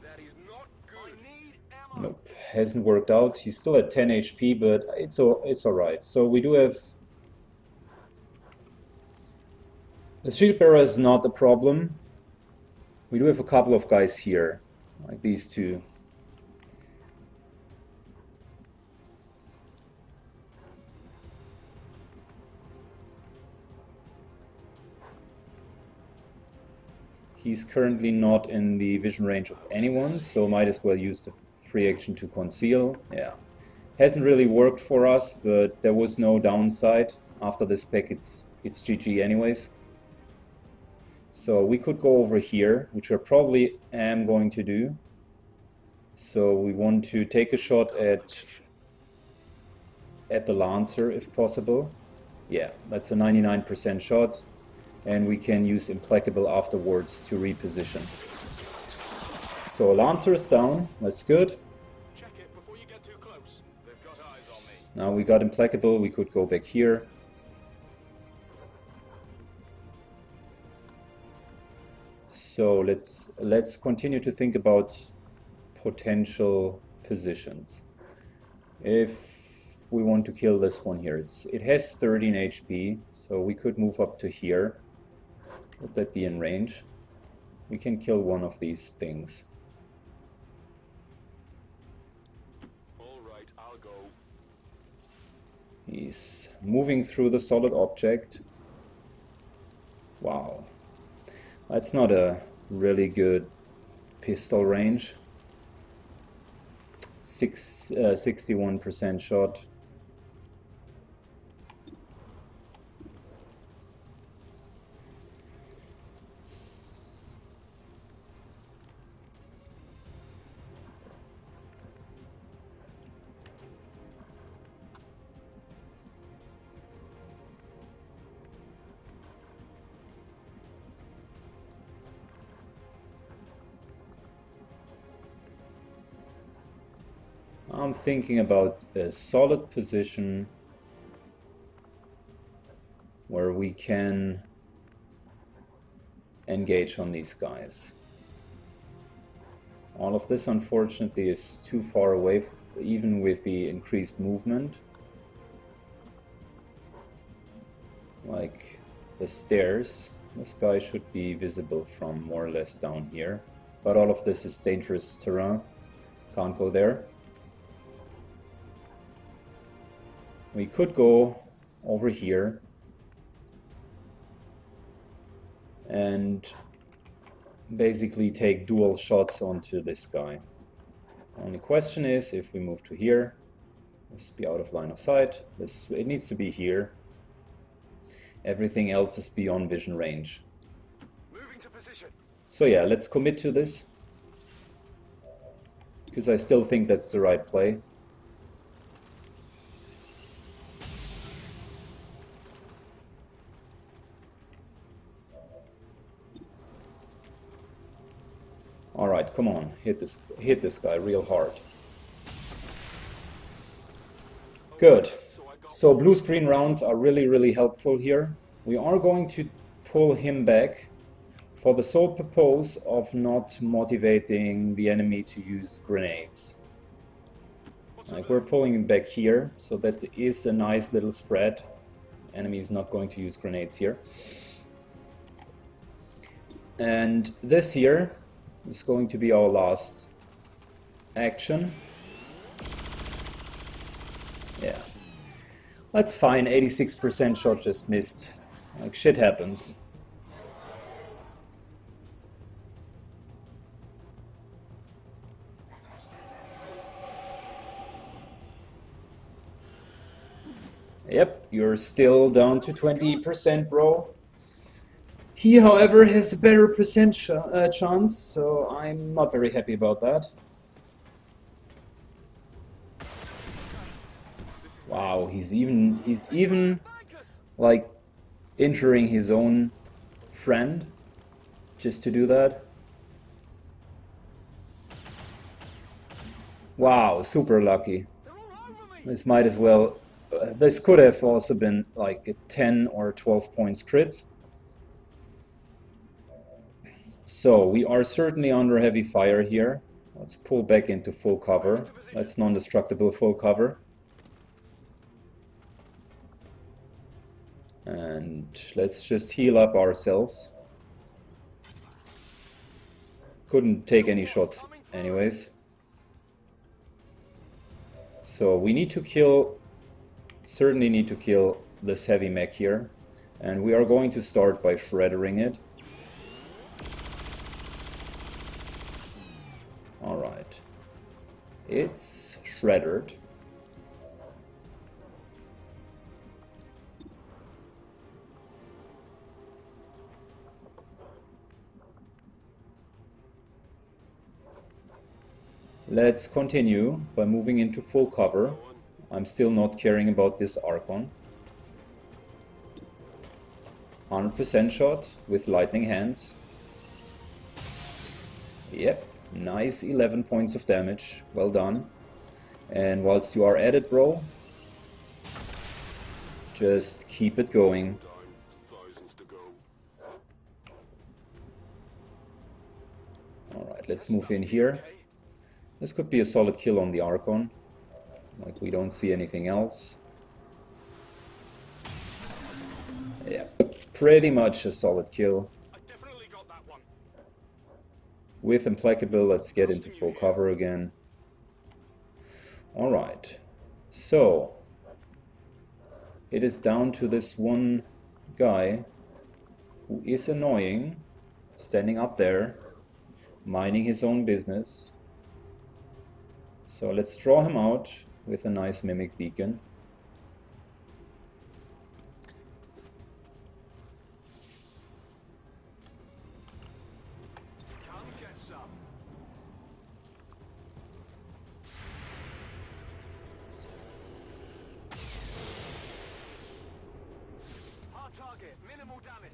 That is not good. I need ammo. Nope, hasn't worked out. He's still at 10 HP, but it's alright. So we do have... The shield bearer is not a problem. We do have a couple of guys here, like these two. He's currently not in the vision range of anyone, so might as well use the free action to conceal. Yeah, hasn't really worked for us, but there was no downside. After this pick, it's GG anyways. So we could go over here, which I probably am going to do. So we want to take a shot at the Lancer if possible. Yeah, that's a 99% shot. And we can use Implacable afterwards to reposition. So Lancer is down, that's good. Check it before you get too close. They've got eyes on me. Now we got Implacable, we could go back here. So let's continue to think about potential positions. If we want to kill this one here, it has 13 HP, so we could move up to here. Would that be in range? We can kill one of these things. All right, I'll go. He's moving through the solid object. Wow. That's not a really good pistol range. 61% shot. I'm thinking about a solid position where we can engage on these guys. All of this unfortunately is too far away, even with the increased movement. Like the stairs, this guy should be visible from more or less down here. But all of this is dangerous terrain, can't go there. We could go over here and basically take dual shots onto this guy. Only question is, if we move to here, this be out of line of sight. It needs to be here. Everything else is beyond vision range. Moving to position. So yeah, let's commit to this, because I still think that's the right play. All right, come on, hit this guy real hard. Good. So blue screen rounds are really helpful here. We are going to pull him back for the sole purpose of not motivating the enemy to use grenades. Like, we're pulling him back here, so that is a nice little spread. Enemy is not going to use grenades here. And this here is going to be our last action. Yeah. That's fine, 86% shot just missed. Like, shit happens. Yep, you're still down to 20%, bro. He, however, has a better percent chance, so I'm not very happy about that. Wow, he's even like injuring his own friend just to do that. Wow, super lucky. This might as well. This could have also been like a 10 or 12 points crits. So we are certainly under heavy fire here. Let's pull back into full cover. That's non-destructible full cover. And let's just heal up ourselves. Couldn't take any shots anyways. So we need to kill, certainly need to kill this heavy mech here. And we are going to start by shreddering it. Alright. It's shredded. Let's continue by moving into full cover. I'm still not caring about this Archon. 100% shot with lightning hands. Yep, nice 11 points of damage. Well done. And whilst you are at it, bro, just keep it going. Alright, let's move in here. This could be a solid kill on the Archon. Like, we don't see anything else. Yeah, pretty much a solid kill. With Implacable, let's get into full cover again. Alright, so it is down to this one guy who is annoying, standing up there, minding his own business. So let's draw him out with a nice Mimic Beacon. Hard target, minimal damage.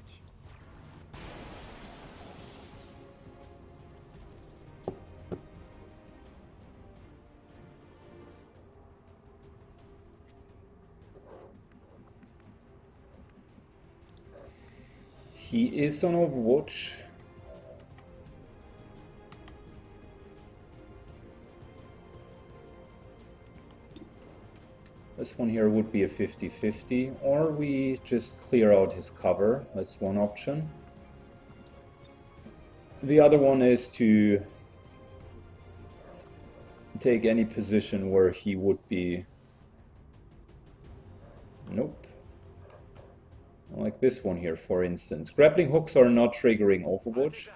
He is on Overwatch. This one here would be a 50-50, or we just clear out his cover. That's one option. The other one is to take any position where he would be... Nope. Like this one here, for instance. Grappling hooks are not triggering Overwatch.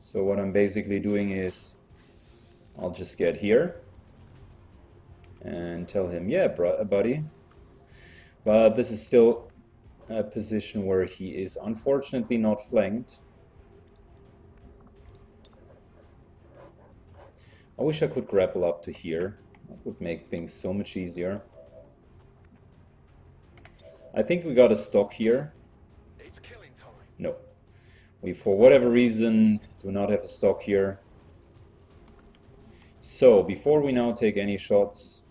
So what I'm basically doing is I'll just get here and tell him, yeah, buddy. But this is still a position where he is unfortunately not flanked. I wish I could grapple up to here. That would make things so much easier. I think we got a stock here. It's killing time. No. We, for whatever reason, do not have a stock here. So, before we now take any shots,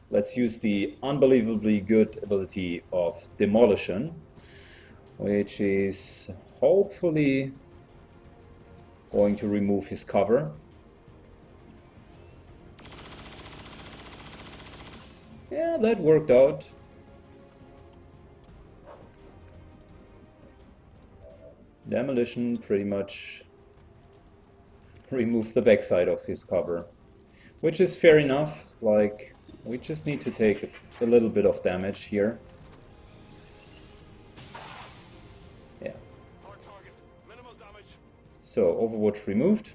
let's use the unbelievably good ability of Demolition, which is hopefully going to remove his cover. Yeah, that worked out. Demolition pretty much removed the backside of his cover, which is fair enough. Like, we just need to take a little bit of damage here. Yeah. Hard target. Minimal damage. So, Overwatch removed.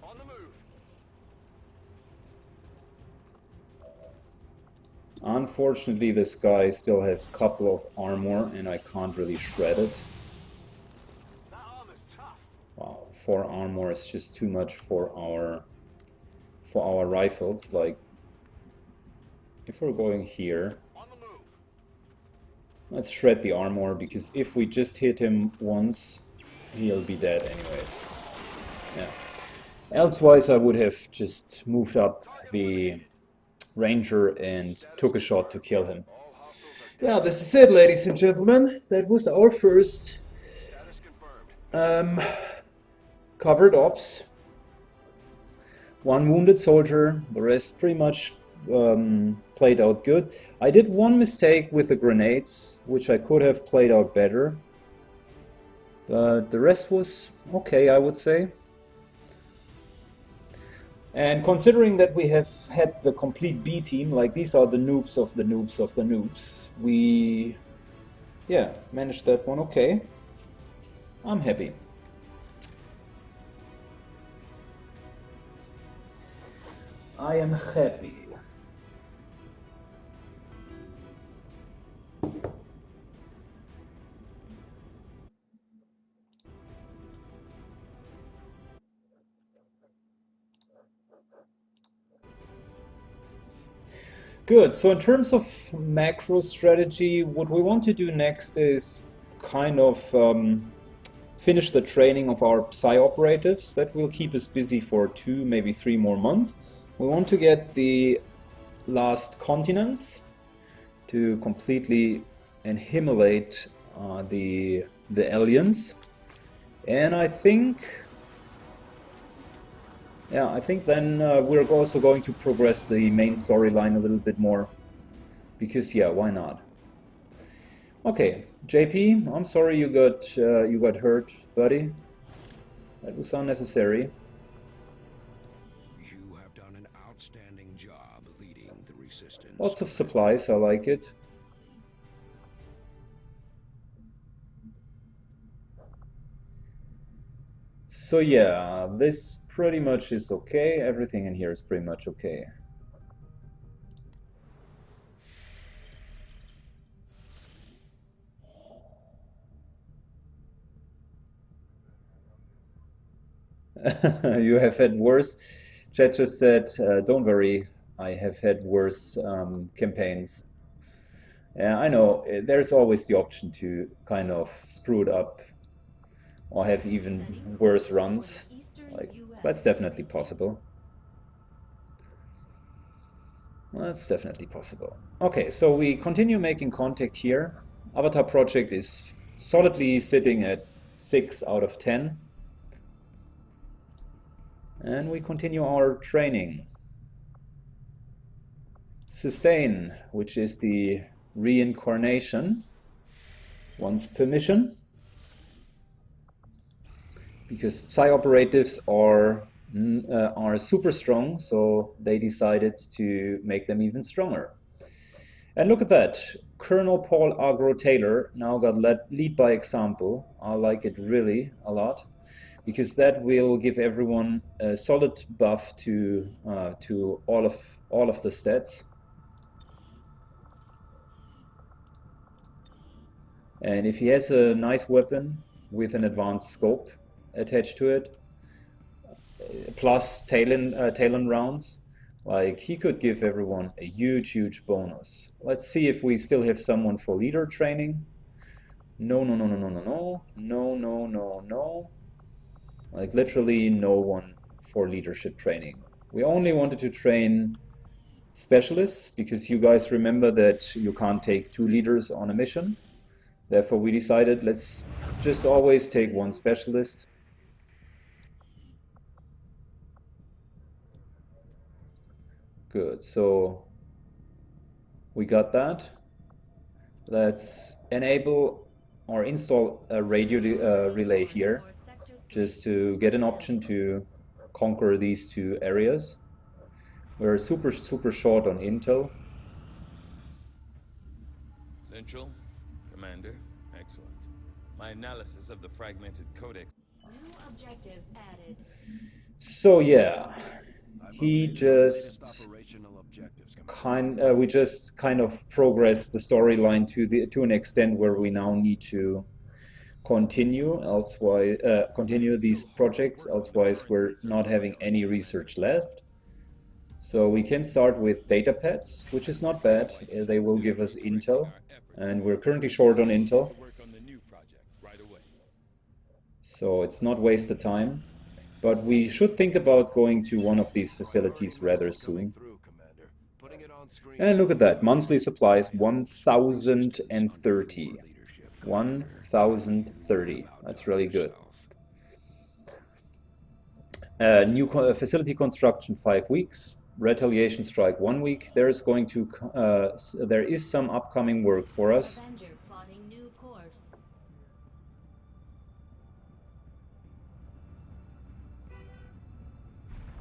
On the move. Unfortunately, this guy still has a couple of armor and I can't really shred it. That armor's tough. Wow, 4 armor is just too much for our rifles. Like, if we're going here, On the move. let's shred the armor, because if we just hit him once, he'll be dead anyways. Yeah. Elsewise, I would have just moved up the Ranger and took a shot to kill him. All hostiles are Yeah, this is it, ladies and gentlemen. That was our first status confirmed. covered ops. 1 wounded soldier, the rest pretty much played out good. I did one mistake with the grenades, which I could have played out better. But the rest was okay, I would say. And considering that we have had the complete B team, like these are the noobs of the noobs of the noobs, we, yeah, managed that one okay. I'm happy. I am happy. Good, so in terms of macro strategy, what we want to do next is kind of finish the training of our PSI operatives. That will keep us busy for 2, maybe 3 more months. We want to get the last continents to completely annihilate the aliens. And I think, yeah, I think then we're also going to progress the main storyline a little bit more, because yeah, why not? Okay, JP, I'm sorry you got hurt, buddy. That was unnecessary. You have done an outstanding job leading the resistance. Lots of supplies, I like it. So yeah, this pretty much is okay. Everything in here is pretty much okay. You have had worse. Chat just said, don't worry, I have had worse campaigns. Yeah, I know, there's always the option to kind of screw it up or have even worse runs. Like, that's definitely possible. That's definitely possible. Okay, so we continue making contact here. Avatar project is solidly sitting at 6 out of 10. And we continue our training. Sustain, which is the reincarnation, wants permission. because Psi operatives are super strong, so they decided to make them even stronger. And look at that, Colonel Paul Agro Taylor now got lead by example. I like it really a lot, because that will give everyone a solid buff to all of the stats. And if he has a nice weapon with an advanced scope attached to it, plus Talon rounds, like, he could give everyone a huge bonus. Let's see if we still have someone for leader training. No. Like, literally no one for leadership training. We only wanted to train specialists, because you guys remember that you can't take 2 leaders on a mission. Therefore, we decided, let's just always take 1 specialist. Good, so we got that. Let's enable or install a radio relay here, just to get an option to conquer these 2 areas. We're super short on intel. Central, Commander, excellent. My analysis of the fragmented codex. New objective added. So yeah, he Updated the just latest operational objectives, we just kind of progressed the storyline to an extent where we now need to continue these projects, elsewise we're not having any research left. So we can start with data pads, which is not bad. They will give us intel, and we're currently short on intel, so it's not wasted time. But we should think about going to one of these facilities rather soon. And look at that, monthly supplies 1030. 1030, that's really good. New facility construction 5 weeks, retaliation strike 1 week. There is some upcoming work for us. Avenger plotting new course.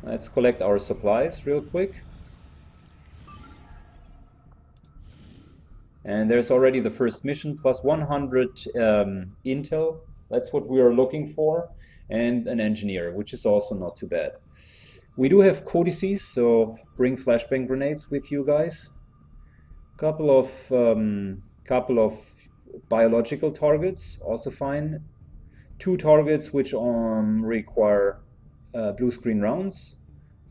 Let's collect our supplies real quick. And there's already the first mission, plus 100 intel. That's what we are looking for. And an engineer, which is also not too bad. We do have codices, so bring flashbang grenades with you guys. Couple of biological targets, also fine. 2 targets which require blue screen rounds.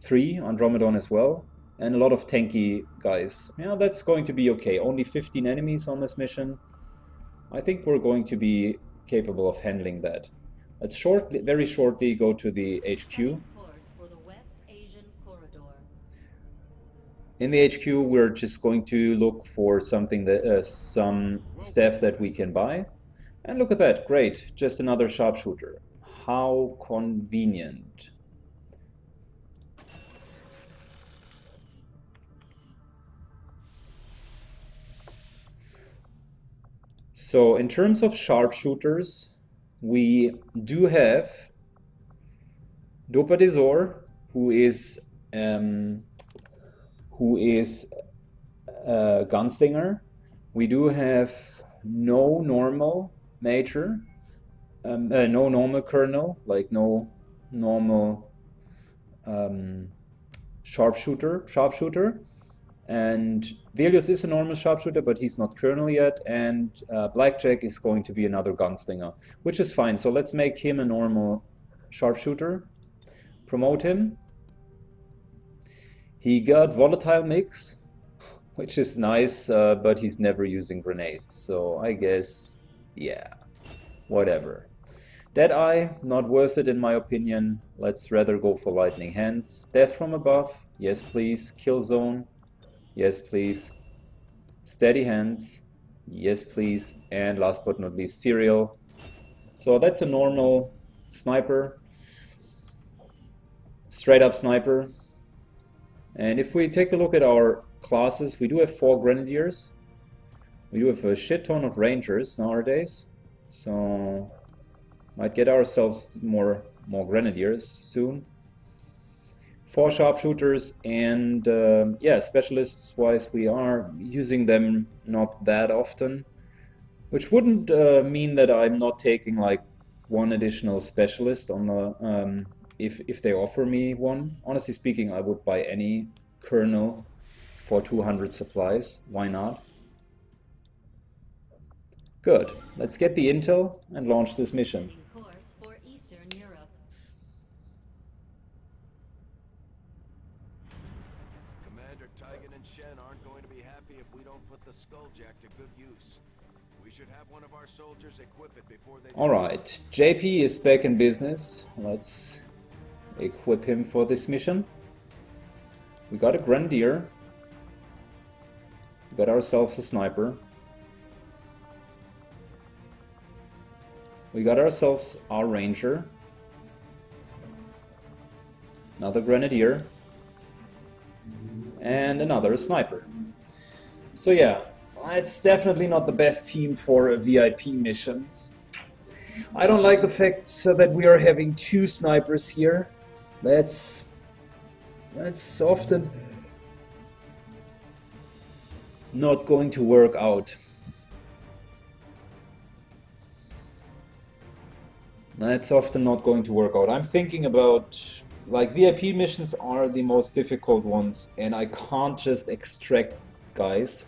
3 Andromedon as well. And a lot of tanky guys. Yeah, that's going to be okay. Only 15 enemies on this mission. I think we're going to be capable of handling that. Let's very shortly go to the HQ. Course for the West Asian corridor. In the HQ, we're just going to look for something that some staff that we can buy. And look at that, great! Just another sharpshooter. How convenient. So in terms of sharpshooters, we do have Dopadizor, who is a gunslinger. We do have no normal major, no normal colonel, like no normal sharpshooter. And Velius is a normal sharpshooter, but he's not colonel yet. And Blackjack is going to be another gunslinger, which is fine. So let's make him a normal sharpshooter. Promote him. He got volatile mix, which is nice, but he's never using grenades. So I guess, yeah, whatever. Deadeye, not worth it in my opinion. Let's rather go for lightning hands. Death from above, yes please. Kill zone. Yes, please. Steady hands. Yes, please. And last but not least, serial. So that's a normal sniper. Straight up sniper. And if we take a look at our classes, we do have 4 grenadiers. We do have a shit ton of rangers nowadays. So Might get ourselves more grenadiers soon. 4 sharpshooters, and yeah, specialists wise we are using them not that often, which wouldn't mean that I'm not taking like 1 additional specialist on the if they offer me one. Honestly speaking, I would buy any colonel for 200 supplies. Why not? Good. Let's get the intel and launch this mission. Setting course for Eastern Europe. Commander Tigan and Shen aren't going to be happy if we don't put the Skulljack to good use. We should have one of our soldiers equip it before they... Alright, JP is back in business. Let's equip him for this mission. We got a Grenadier. We got ourselves a Sniper. We got ourselves our Ranger. Another Grenadier. And another Sniper. So yeah, it's definitely not the best team for a VIP mission. I don't like the fact that we are having 2 snipers here. That's often not going to work out. That's often not going to work out. I'm thinking about, like, VIP missions are the most difficult ones, and I can't just extract guys.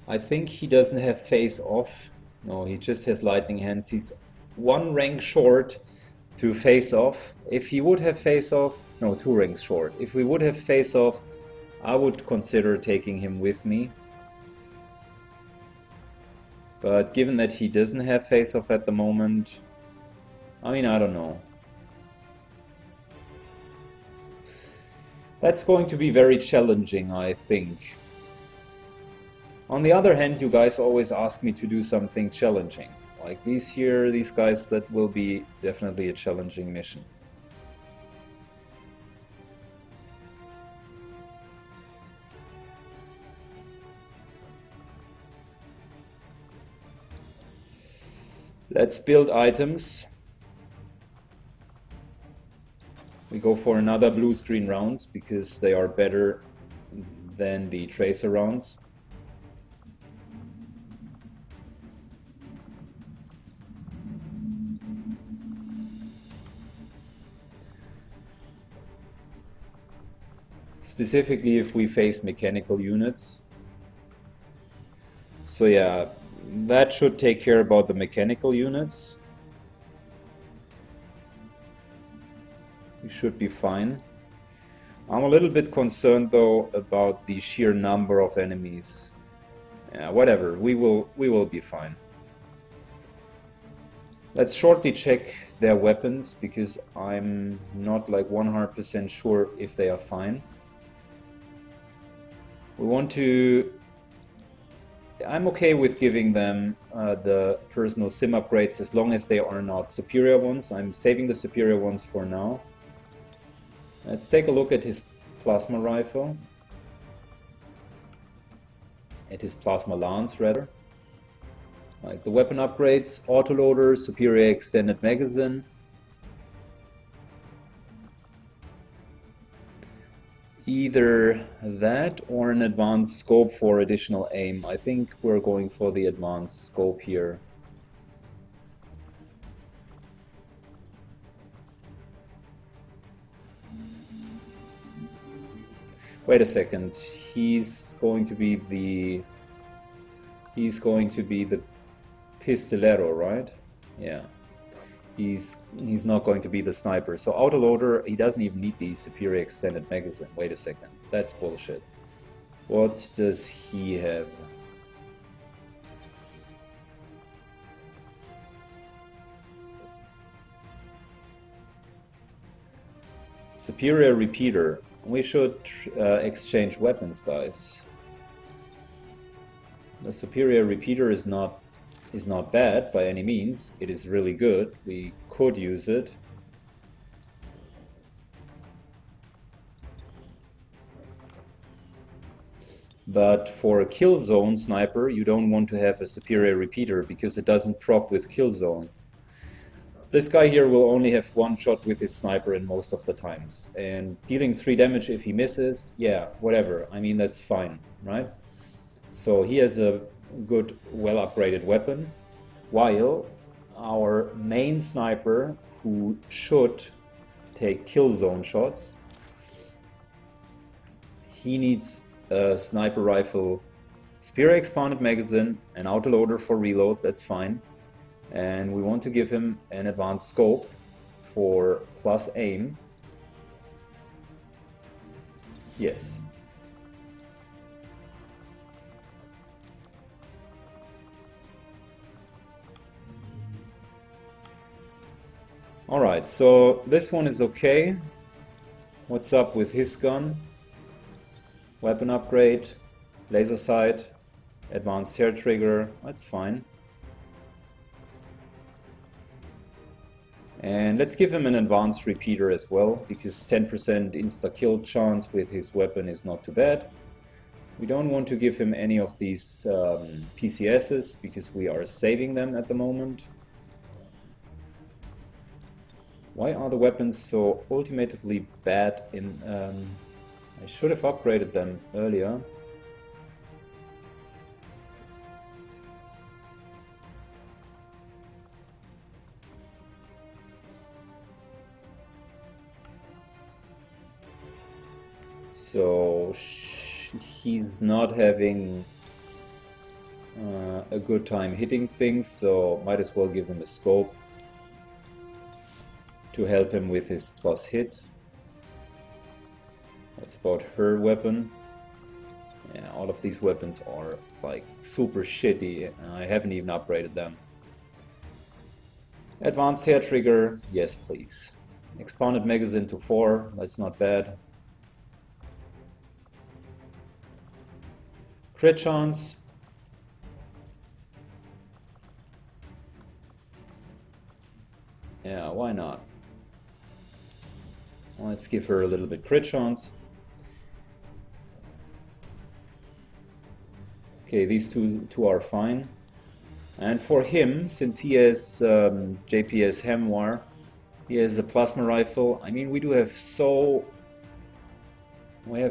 I think he doesn't have face off. No, he just has lightning hands. He's 1 rank short to face off. If he would have face off, no, 2 ranks short. If we would have face off, I would consider taking him with me. But given that he doesn't have face off at the moment, I mean, I don't know. That's going to be very challenging, I think. On the other hand, you guys always ask me to do something challenging. Like these guys, that will be definitely a challenging mission. Let's build items. We go for another blue screen rounds because they are better than the tracer rounds. Specifically if we face mechanical units. So yeah, that should take care about the mechanical units. We should be fine. I'm a little bit concerned though about the sheer number of enemies. Yeah, whatever, we will be fine. Let's shortly check their weapons because I'm not like 100% sure if they are fine. We want to... I'm okay with giving them the personal sim upgrades as long as they are not superior ones. I'm saving the superior ones for now. Let's take a look at his plasma rifle. At his plasma lance, rather. Like the weapon upgrades, autoloader, superior extended magazine. Either that or an advanced scope for additional aim. I think we're going for the advanced scope here. Wait a second. He's going to be the pistolero, right? Yeah. He's not going to be the sniper. So autoloader, he doesn't even need the superior extended magazine. Wait a second. That's bullshit. What does he have? Superior repeater. We should exchange weapons, guys. The superior repeater is not bad by any means. It is really good. We could use it. But for a kill zone sniper, you don't want to have a superior repeater because it doesn't proc with kill zone. This guy here will only have one shot with his sniper in most of the times. And dealing 3 damage if he misses, yeah, whatever. I mean, that's fine, right? So he has a good, well upgraded weapon. While our main sniper, who should take kill zone shots, he needs a sniper rifle, superior expanded magazine, an autoloader for reload, that's fine. And we want to give him an advanced scope for plus aim. Yes. Alright, so this one is okay. What's up with his gun? Weapon upgrade, laser sight, advanced hair trigger, that's fine. And let's give him an advanced repeater as well, because 10% insta-kill chance with his weapon is not too bad. We don't want to give him any of these PCSs, because we are saving them at the moment. Why are the weapons so ultimately bad in... I should have upgraded them earlier. So he's not having a good time hitting things, so might as well give him a scope to help him with his plus hit. That's about her weapon. Yeah, all of these weapons are like super shitty. I haven't even upgraded them. Advanced hair trigger, yes please. Expanded magazine to 4, that's not bad. Crit chance. Yeah, why not? Let's give her a little bit crit chance. Okay, these two are fine. And for him, since he has JPS Hamwar, he has a plasma rifle. I mean, we have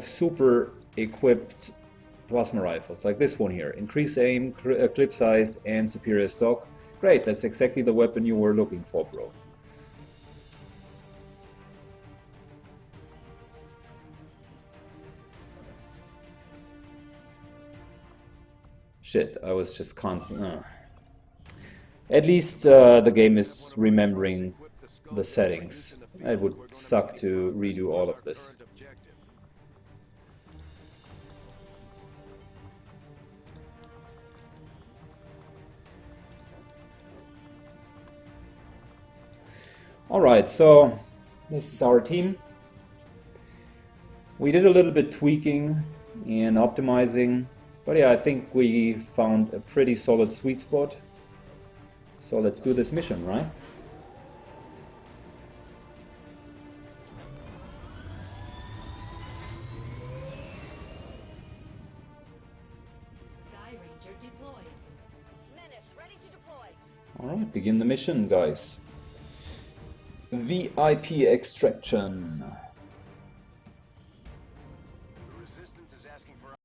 super equipped plasma rifles, like this one here. Increase aim, clip size, and superior stock. Great, that's exactly the weapon you were looking for, bro. Shit, I was just constant. At least the game is remembering the settings. It would suck to redo all of this. Alright, so this is our team. We did a little bit tweaking and optimizing, but yeah, I think we found a pretty solid sweet spot. So let's do this mission, right? Sky Ranger deployed. Menace ready to deploy. Alright, begin the mission, guys. VIP extraction.